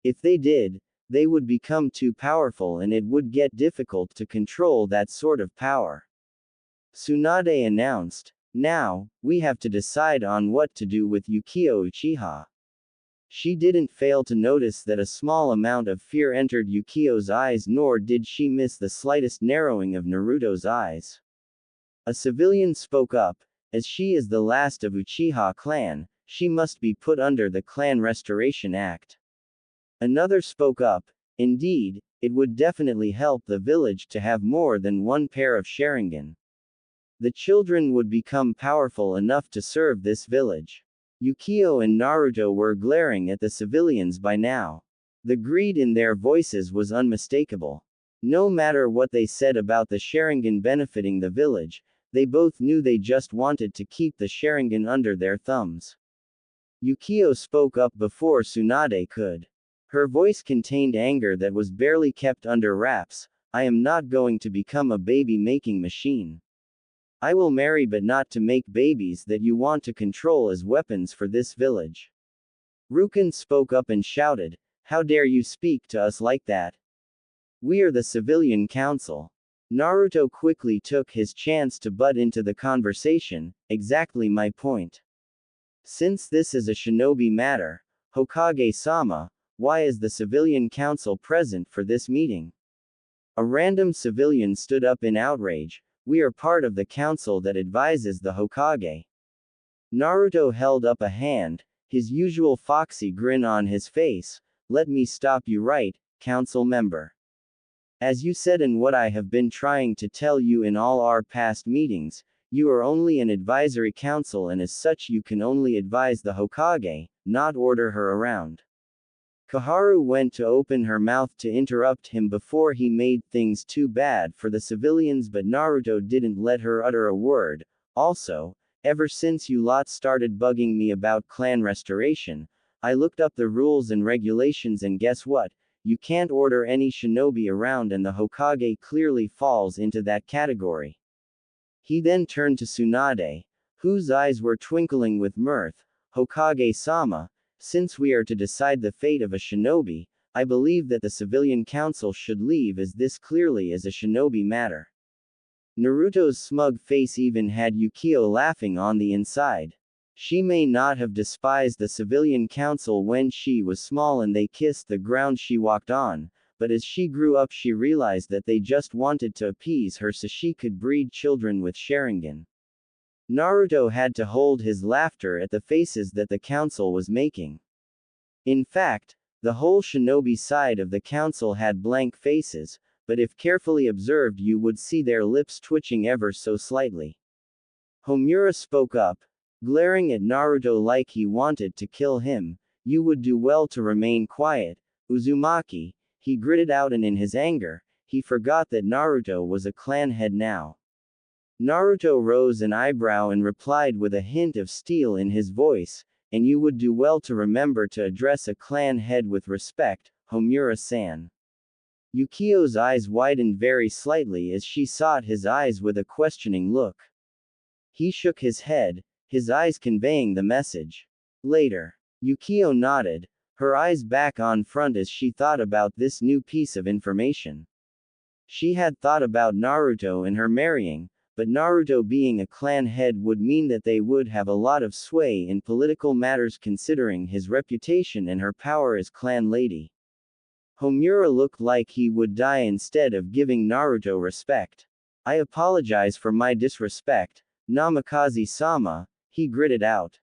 S1: If they did, they would become too powerful and it would get difficult to control that sort of power. Tsunade announced, now, we have to decide on what to do with Yukio Uchiha. She didn't fail to notice that a small amount of fear entered Yukio's eyes, nor did she miss the slightest narrowing of Naruto's eyes. A civilian spoke up, as she is the last of Uchiha clan, she must be put under the Clan Restoration Act. Another spoke up, indeed, it would definitely help the village to have more than one pair of Sharingan. The children would become powerful enough to serve this village. Yukio and Naruto were glaring at the civilians by now. The greed in their voices was unmistakable. No matter what they said about the Sharingan benefiting the village, they both knew they just wanted to keep the Sharingan under their thumbs. Yukio spoke up before Tsunade could. Her voice contained anger that was barely kept under wraps. I am not going to become a baby-making machine. I will marry, but not to make babies that you want to control as weapons for this village. Rukin spoke up and shouted, how dare you speak to us like that? We are the civilian council. Naruto quickly took his chance to butt into the conversation, exactly my point. Since this is a shinobi matter, Hokage-sama, why is the civilian council present for this meeting? A random civilian stood up in outrage, we are part of the council that advises the Hokage. Naruto held up a hand, his usual foxy grin on his face, let me stop you right, council member. As you said and what I have been trying to tell you in all our past meetings, you are only an advisory council and as such you can only advise the Hokage, not order her around. Kaharu went to open her mouth to interrupt him before he made things too bad for the civilians, but Naruto didn't let her utter a word. Also, ever since you lot started bugging me about clan restoration, I looked up the rules and regulations and guess what? You can't order any shinobi around and the Hokage clearly falls into that category. He then turned to Tsunade, whose eyes were twinkling with mirth. Hokage-sama, since we are to decide the fate of a shinobi, I believe that the civilian council should leave as this clearly is a shinobi matter. Naruto's smug face even had Yukio laughing on the inside. She may not have despised the civilian council when she was small and they kissed the ground she walked on, but as she grew up she realized that they just wanted to appease her so she could breed children with Sharingan. Naruto had to hold his laughter at the faces that the council was making. In fact, the whole shinobi side of the council had blank faces, but if carefully observed you would see their lips twitching ever so slightly. Homura spoke up, glaring at Naruto like he wanted to kill him. You would do well to remain quiet, Uzumaki, he gritted out, and in his anger, he forgot that Naruto was a clan head now. Naruto rose an eyebrow and replied with a hint of steel in his voice, and you would do well to remember to address a clan head with respect, Homura-san. Yukio's eyes widened very slightly as she sought his eyes with a questioning look. He shook his head, his eyes conveying the message. Later, Yukio nodded, her eyes back on front as she thought about this new piece of information. She had thought about Naruto and her marrying, but Naruto being a clan head would mean that they would have a lot of sway in political matters considering his reputation and her power as clan lady. Homura looked like he would die instead of giving Naruto respect. I apologize for my disrespect, Namikaze-sama, he gritted out.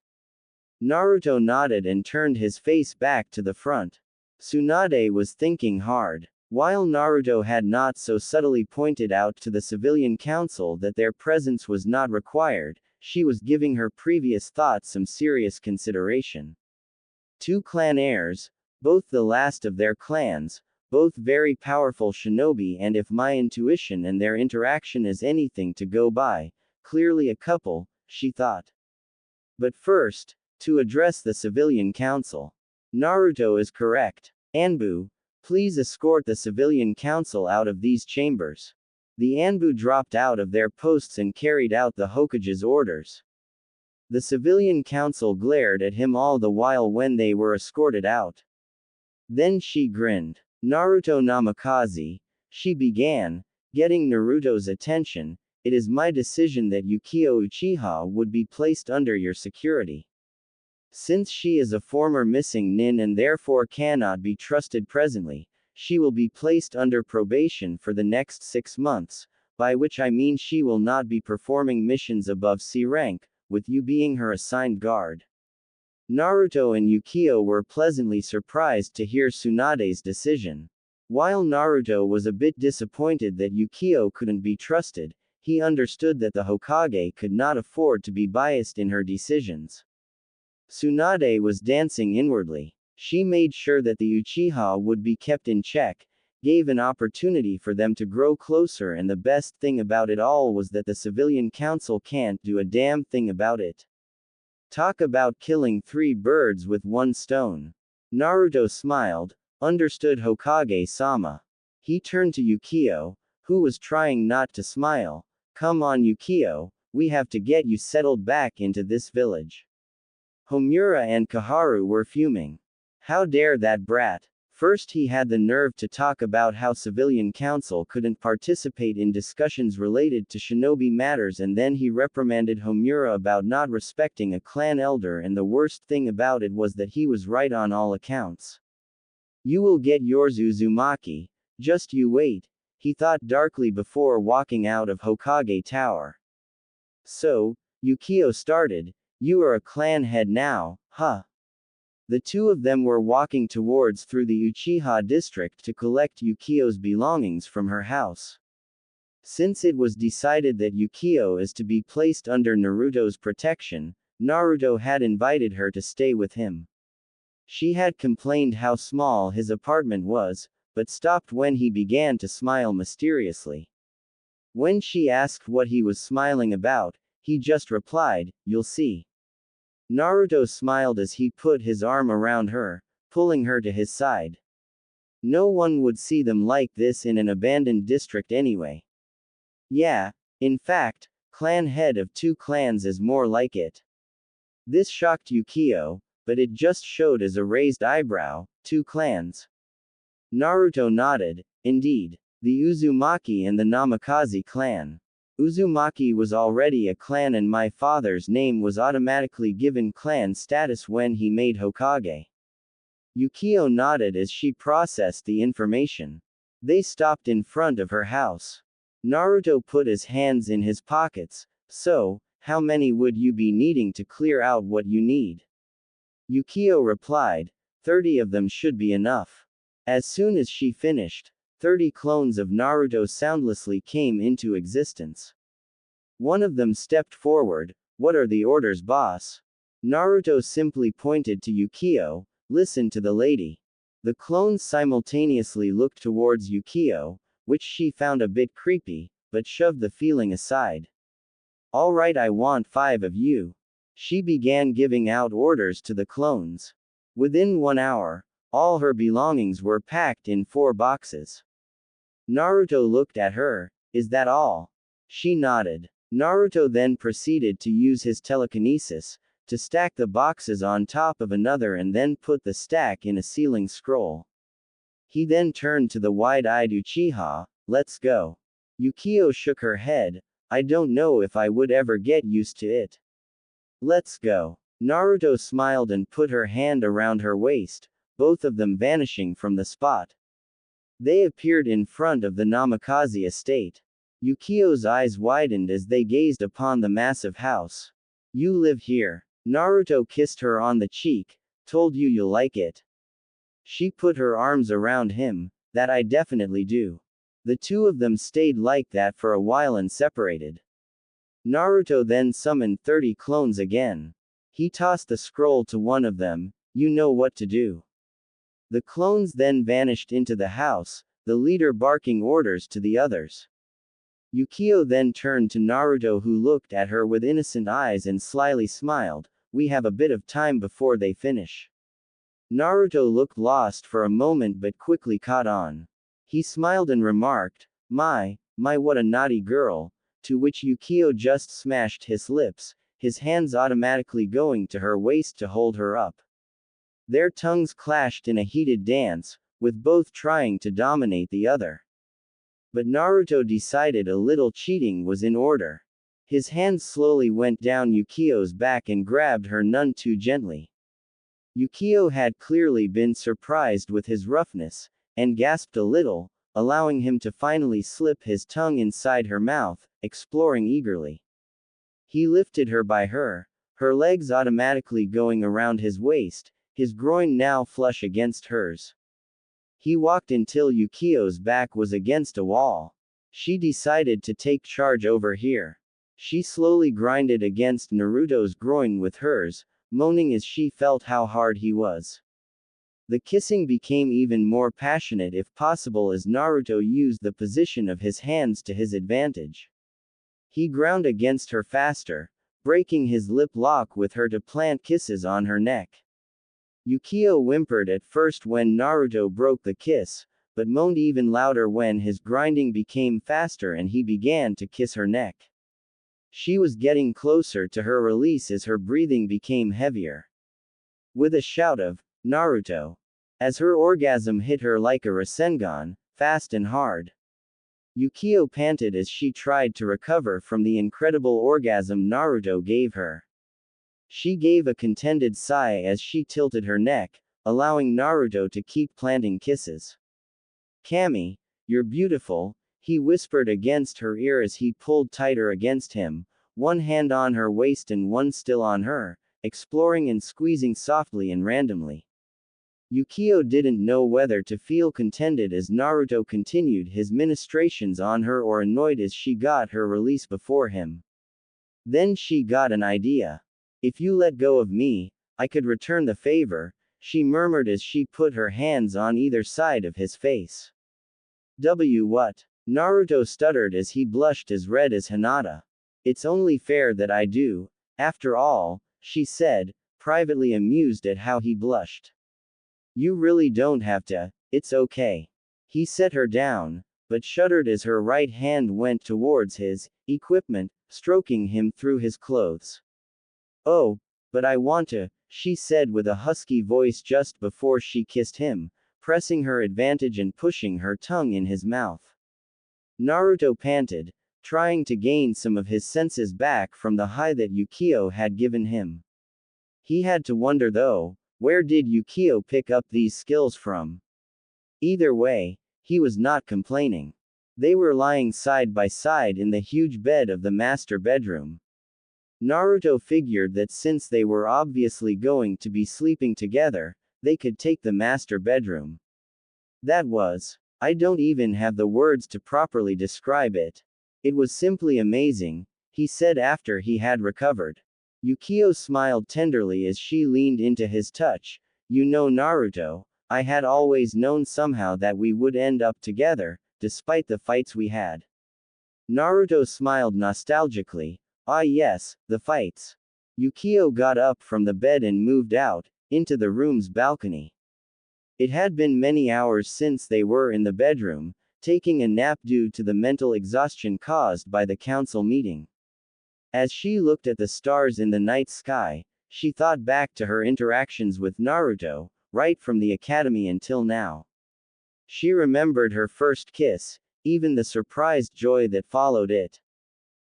S1: Naruto nodded and turned his face back to the front. Tsunade was thinking hard. While Naruto had not so subtly pointed out to the civilian council that their presence was not required, she was giving her previous thoughts some serious consideration. Two clan heirs, both the last of their clans, both very powerful shinobi, and if my intuition and their interaction is anything to go by, clearly a couple, she thought. But first, to address the civilian council. Naruto is correct. Anbu, please escort the civilian council out of these chambers. The Anbu dropped out of their posts and carried out the Hokage's orders. The civilian council glared at him all the while when they were escorted out. Then she grinned. Naruto Namikaze, she began, getting Naruto's attention, it is my decision that Yukio Uchiha would be placed under your security. Since she is a former missing nin and therefore cannot be trusted presently, she will be placed under probation for the next 6 months, by which I mean she will not be performing missions above C rank, with you being her assigned guard. Naruto and Yukio were pleasantly surprised to hear Tsunade's decision. While Naruto was a bit disappointed that Yukio couldn't be trusted, he understood that the Hokage could not afford to be biased in her decisions. Tsunade was dancing inwardly. She made sure that the Uchiha would be kept in check, gave an opportunity for them to grow closer, and the best thing about it all was that the civilian council can't do a damn thing about it. Talk about killing 3 birds with 1 stone. Naruto smiled, understood Hokage-sama. He turned to Yukio, who was trying not to smile. Come on Yukio, we have to get you settled back into this village. Homura and Kaharu were fuming. How dare that brat? First he had the nerve to talk about how civilian council couldn't participate in discussions related to shinobi matters, and then he reprimanded Homura about not respecting a clan elder, and the worst thing about it was that he was right on all accounts. You will get yours Uzumaki, just you wait, he thought darkly before walking out of Hokage Tower. So, Yukio started, you are a clan head now, huh? The two of them were walking towards through the Uchiha district to collect Yukio's belongings from her house. Since it was decided that Yukio is to be placed under Naruto's protection, Naruto had invited her to stay with him. She had complained how small his apartment was, but stopped when he began to smile mysteriously. When she asked what he was smiling about, he just replied, "You'll see." Naruto smiled as he put his arm around her, pulling her to his side. No one would see them like this in an abandoned district anyway. Yeah, in fact, clan head of 2 clans is more like it. This shocked Yukio, but it just showed as a raised eyebrow, 2 clans. Naruto nodded. Indeed. The Uzumaki and the Namikaze clan. Uzumaki was already a clan and my father's name was automatically given clan status when he made Hokage. Yukio nodded as she processed the information. They stopped in front of her house. Naruto put his hands in his pockets. So, how many would you be needing to clear out what you need? Yukio replied, 30 of them should be enough. As soon as she finished, 30 clones of Naruto soundlessly came into existence. One of them stepped forward. What are the orders, boss? Naruto simply pointed to Yukio. Listen to the lady. The clones simultaneously looked towards Yukio, which she found a bit creepy, but shoved the feeling aside. Alright, I want 5 of you. She began giving out orders to the clones. Within 1 hour, all her belongings were packed in 4 boxes. Naruto looked at her. Is that all? She nodded. Naruto then proceeded to use his telekinesis to stack the boxes on top of another and then put the stack in a ceiling scroll. He then turned to the wide-eyed Uchiha. Let's go. Yukio shook her head. I don't know if I would ever get used to it. Let's go. Naruto smiled and put her hand around her waist, both of them vanishing from the spot. They appeared in front of the Namikaze estate. Yukio's eyes widened as they gazed upon the massive house. You live here. Naruto kissed her on the cheek. Told you you'll like it. She put her arms around him. That I definitely do. The two of them stayed like that for a while and separated. Naruto then summoned 30 clones again. He tossed the scroll to one of them. You know what to do. The clones then vanished into the house, the leader barking orders to the others. Yukio then turned to Naruto, who looked at her with innocent eyes and slyly smiled. We have a bit of time before they finish. Naruto looked lost for a moment but quickly caught on. He smiled and remarked, My, what a naughty girl, to which Yukio just smashed his lips, his hands automatically going to her waist to hold her up. Their tongues clashed in a heated dance, with both trying to dominate the other. But Naruto decided a little cheating was in order. His hands slowly went down Yukio's back and grabbed her none too gently. Yukio had clearly been surprised with his roughness, and gasped a little, allowing him to finally slip his tongue inside her mouth, exploring eagerly. He lifted her by her legs automatically going around his waist, his groin now flush against hers. He walked until Yukio's back was against a wall. She decided to take charge over here. She slowly grinded against Naruto's groin with hers, moaning as she felt how hard he was. The kissing became even more passionate if possible as Naruto used the position of his hands to his advantage. He ground against her faster, breaking his lip lock with her to plant kisses on her neck. Yukio whimpered at first when Naruto broke the kiss, but moaned even louder when his grinding became faster and he began to kiss her neck. She was getting closer to her release as her breathing became heavier. With a shout of, Naruto! As her orgasm hit her like a Rasengan, fast and hard. Yukio panted as she tried to recover from the incredible orgasm Naruto gave her. She gave a contented sigh as she tilted her neck, allowing Naruto to keep planting kisses. Kami, you're beautiful, he whispered against her ear as he pulled tighter against him, one hand on her waist and one still on her, exploring and squeezing softly and randomly. Yukio didn't know whether to feel contented as Naruto continued his ministrations on her or annoyed as she got her release before him. Then she got an idea. If you let go of me, I could return the favor, she murmured as she put her hands on either side of his face. What? Naruto stuttered as he blushed as red as Hinata. It's only fair that I do, after all, she said, privately amused at how he blushed. You really don't have to, it's okay. He set her down, but shuddered as her right hand went towards his equipment, stroking him through his clothes. Oh, but I want to, she said with a husky voice just before she kissed him, pressing her advantage and pushing her tongue in his mouth. Naruto panted, trying to gain some of his senses back from the high that Yukio had given him. He had to wonder though, where did Yukio pick up these skills from? Either way, he was not complaining. They were lying side by side in the huge bed of the master bedroom. Naruto figured that since they were obviously going to be sleeping together, they could take the master bedroom. That was, I don't even have the words to properly describe it. It was simply amazing, he said after he had recovered. Yukio smiled tenderly as she leaned into his touch. You know, Naruto, I had always known somehow that we would end up together, despite the fights we had. Naruto smiled nostalgically. Ah yes, the fights. Yukio got up from the bed and moved out, into the room's balcony. It had been many hours since they were in the bedroom, taking a nap due to the mental exhaustion caused by the council meeting. As she looked at the stars in the night sky, she thought back to her interactions with Naruto, right from the academy until now. She remembered her first kiss, even the surprised joy that followed it.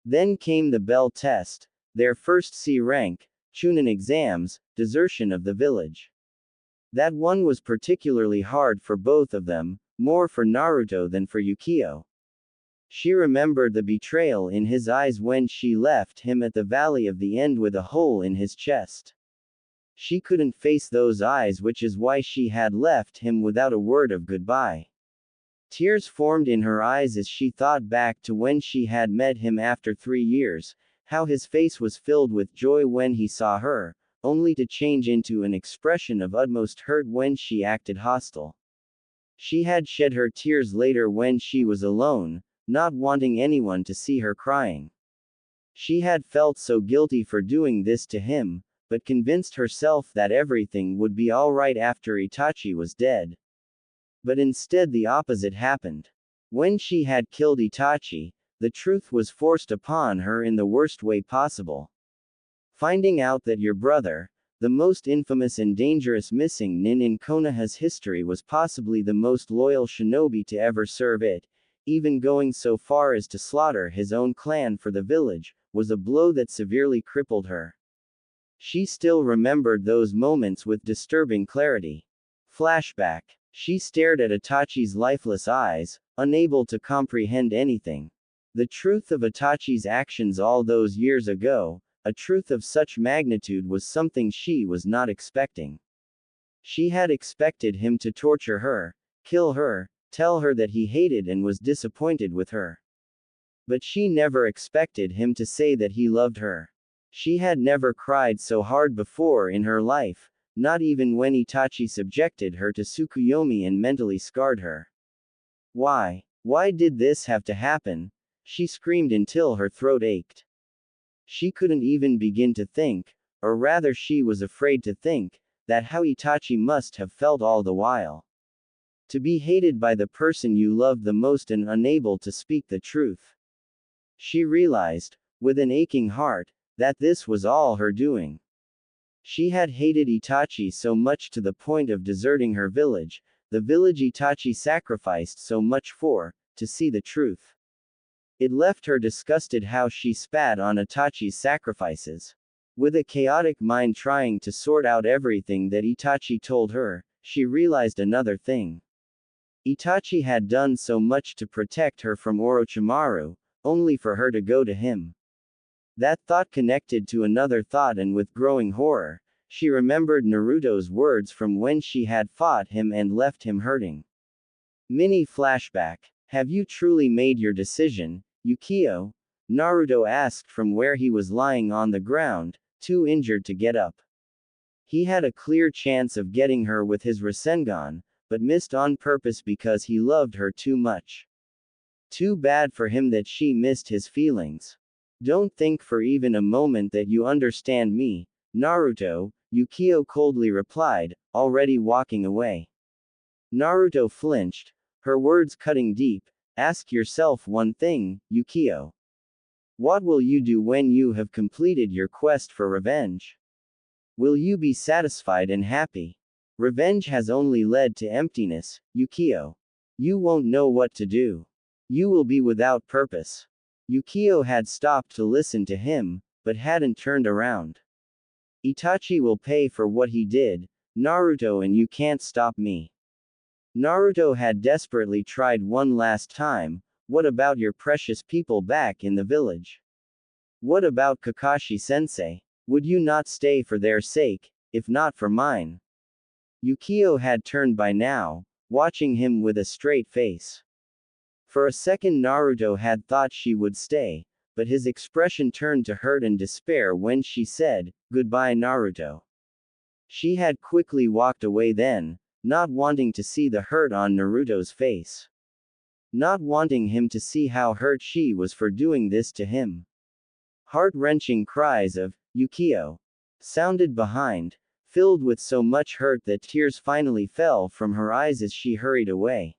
S1: Then came the Bell test, their first C rank, Chunin exams, desertion of the village. That one was particularly hard for both of them, more for Naruto than for Yukio. She remembered the betrayal in his eyes when she left him at the Valley of the End with a hole in his chest. She couldn't face those eyes, which is why she had left him without a word of goodbye. Tears formed in her eyes as she thought back to when she had met him after 3 years, how his face was filled with joy when he saw her, only to change into an expression of utmost hurt when she acted hostile. She had shed her tears later when she was alone, not wanting anyone to see her crying. She had felt so guilty for doing this to him, but convinced herself that everything would be alright after Itachi was dead. But instead the opposite happened. When she had killed Itachi, the truth was forced upon her in the worst way possible. Finding out that your brother, the most infamous and dangerous missing nin in Konoha's history, was possibly the most loyal shinobi to ever serve it, even going so far as to slaughter his own clan for the village, was a blow that severely crippled her. She still remembered those moments with disturbing clarity. Flashback. She stared at Itachi's lifeless eyes, unable to comprehend anything. The truth of Itachi's actions all those years ago, a truth of such magnitude, was something she was not expecting. She had expected him to torture her, kill her, tell her that he hated and was disappointed with her. But she never expected him to say that he loved her. She had never cried so hard before in her life, not even when Itachi subjected her to Tsukuyomi and mentally scarred her. Why? Why did this have to happen? She screamed until her throat ached. She couldn't even begin to think, or rather she was afraid to think, that how Itachi must have felt all the while. To be hated by the person you loved the most and unable to speak the truth. She realized, with an aching heart, that this was all her doing. She had hated Itachi so much to the point of deserting her village, the village Itachi sacrificed so much for, to see the truth. It left her disgusted how she spat on Itachi's sacrifices. With a chaotic mind trying to sort out everything that Itachi told her, she realized another thing. Itachi had done so much to protect her from Orochimaru, only for her to go to him. That thought connected to another thought, and with growing horror, she remembered Naruto's words from when she had fought him and left him hurting. Mini flashback. Have you truly made your decision, Yukio? Naruto asked from where he was lying on the ground, too injured to get up. He had a clear chance of getting her with his Rasengan, but missed on purpose because he loved her too much. Too bad for him that she missed his feelings. Don't think for even a moment that you understand me, Naruto, Yukio coldly replied, already walking away. Naruto flinched, her words cutting deep. Ask yourself one thing, Yukio. What will you do when you have completed your quest for revenge? Will you be satisfied and happy? Revenge has only led to emptiness, Yukio. You won't know what to do. You will be without purpose. Yukio had stopped to listen to him, but hadn't turned around. Itachi will pay for what he did, Naruto, and you can't stop me. Naruto had desperately tried one last time. What about your precious people back in the village? What about Kakashi-sensei? Would you not stay for their sake, if not for mine? Yukio had turned by now, watching him with a straight face. For a second Naruto had thought she would stay, but his expression turned to hurt and despair when she said, "Goodbye, Naruto." She had quickly walked away then, not wanting to see the hurt on Naruto's face. Not wanting him to see how hurt she was for doing this to him. Heart-wrenching cries of, "Yukio!" sounded behind, filled with so much hurt that tears finally fell from her eyes as she hurried away.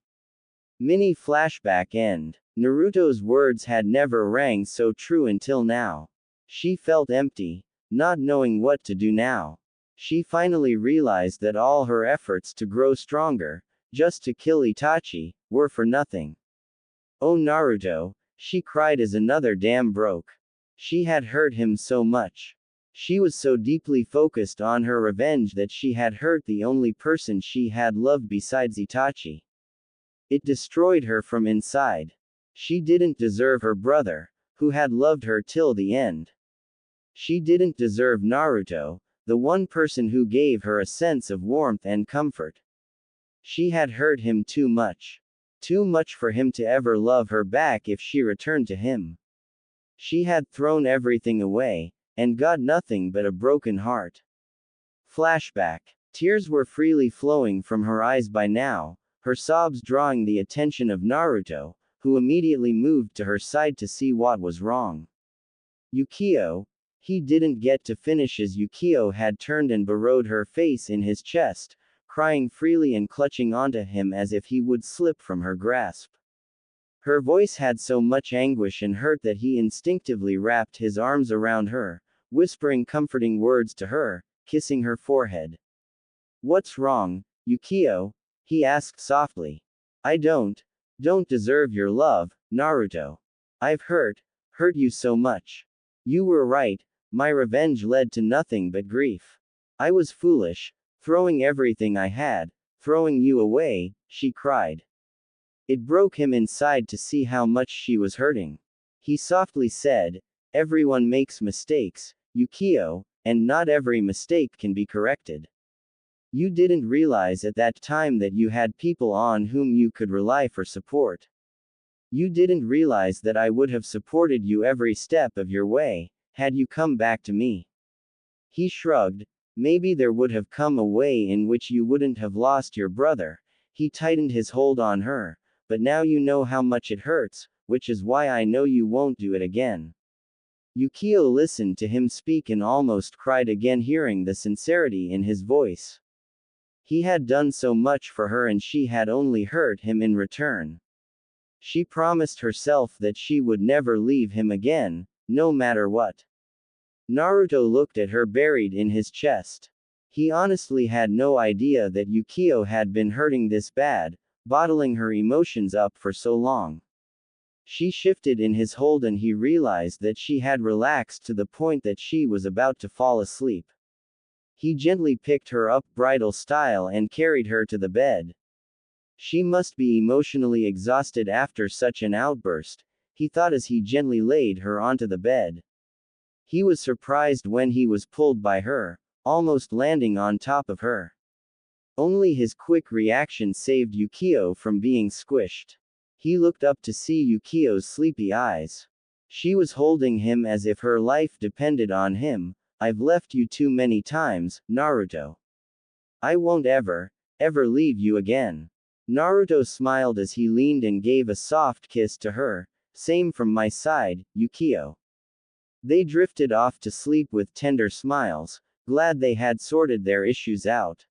S1: Mini flashback end. Naruto's words had never rang so true until now. She felt empty, not knowing what to do now. She finally realized that all her efforts to grow stronger, just to kill Itachi, were for nothing. Oh Naruto, she cried as another dam broke. She had hurt him so much. She was so deeply focused on her revenge that she had hurt the only person she had loved besides Itachi. It destroyed her from inside. She didn't deserve her brother, who had loved her till the end. She didn't deserve Naruto, the one person who gave her a sense of warmth and comfort. She had hurt him too much. Too much for him to ever love her back if she returned to him. She had thrown everything away, and got nothing but a broken heart. Flashback. Tears were freely flowing from her eyes by now, her sobs drawing the attention of Naruto, who immediately moved to her side to see what was wrong. Yukio. He didn't get to finish as Yukio had turned and burrowed her face in his chest, crying freely and clutching onto him as if he would slip from her grasp. Her voice had so much anguish and hurt that he instinctively wrapped his arms around her, whispering comforting words to her, kissing her forehead. "What's wrong, Yukio?" he asked softly. "I don't deserve your love, Naruto. I've hurt you so much. You were right, my revenge led to nothing but grief. I was foolish, throwing everything I had, throwing you away," she cried. It broke him inside to see how much she was hurting. He softly said, "Everyone makes mistakes, Yukio, and not every mistake can be corrected. You didn't realize at that time that you had people on whom you could rely for support. You didn't realize that I would have supported you every step of your way, had you come back to me." He shrugged. "Maybe there would have come a way in which you wouldn't have lost your brother." He tightened his hold on her. "But now you know how much it hurts, which is why I know you won't do it again." Yukio listened to him speak and almost cried again, hearing the sincerity in his voice. He had done so much for her and she had only hurt him in return. She promised herself that she would never leave him again, no matter what. Naruto looked at her buried in his chest. He honestly had no idea that Yukio had been hurting this bad, bottling her emotions up for so long. She shifted in his hold and he realized that she had relaxed to the point that she was about to fall asleep. He gently picked her up bridal style and carried her to the bed. She must be emotionally exhausted after such an outburst, he thought as he gently laid her onto the bed. He was surprised when he was pulled by her, almost landing on top of her. Only his quick reaction saved Yukio from being squished. He looked up to see Yukio's sleepy eyes. She was holding him as if her life depended on him. "I've left you too many times, Naruto. I won't ever leave you again." Naruto smiled as he leaned and gave a soft kiss to her. "Same from my side, Yukio." They drifted off to sleep with tender smiles, glad they had sorted their issues out.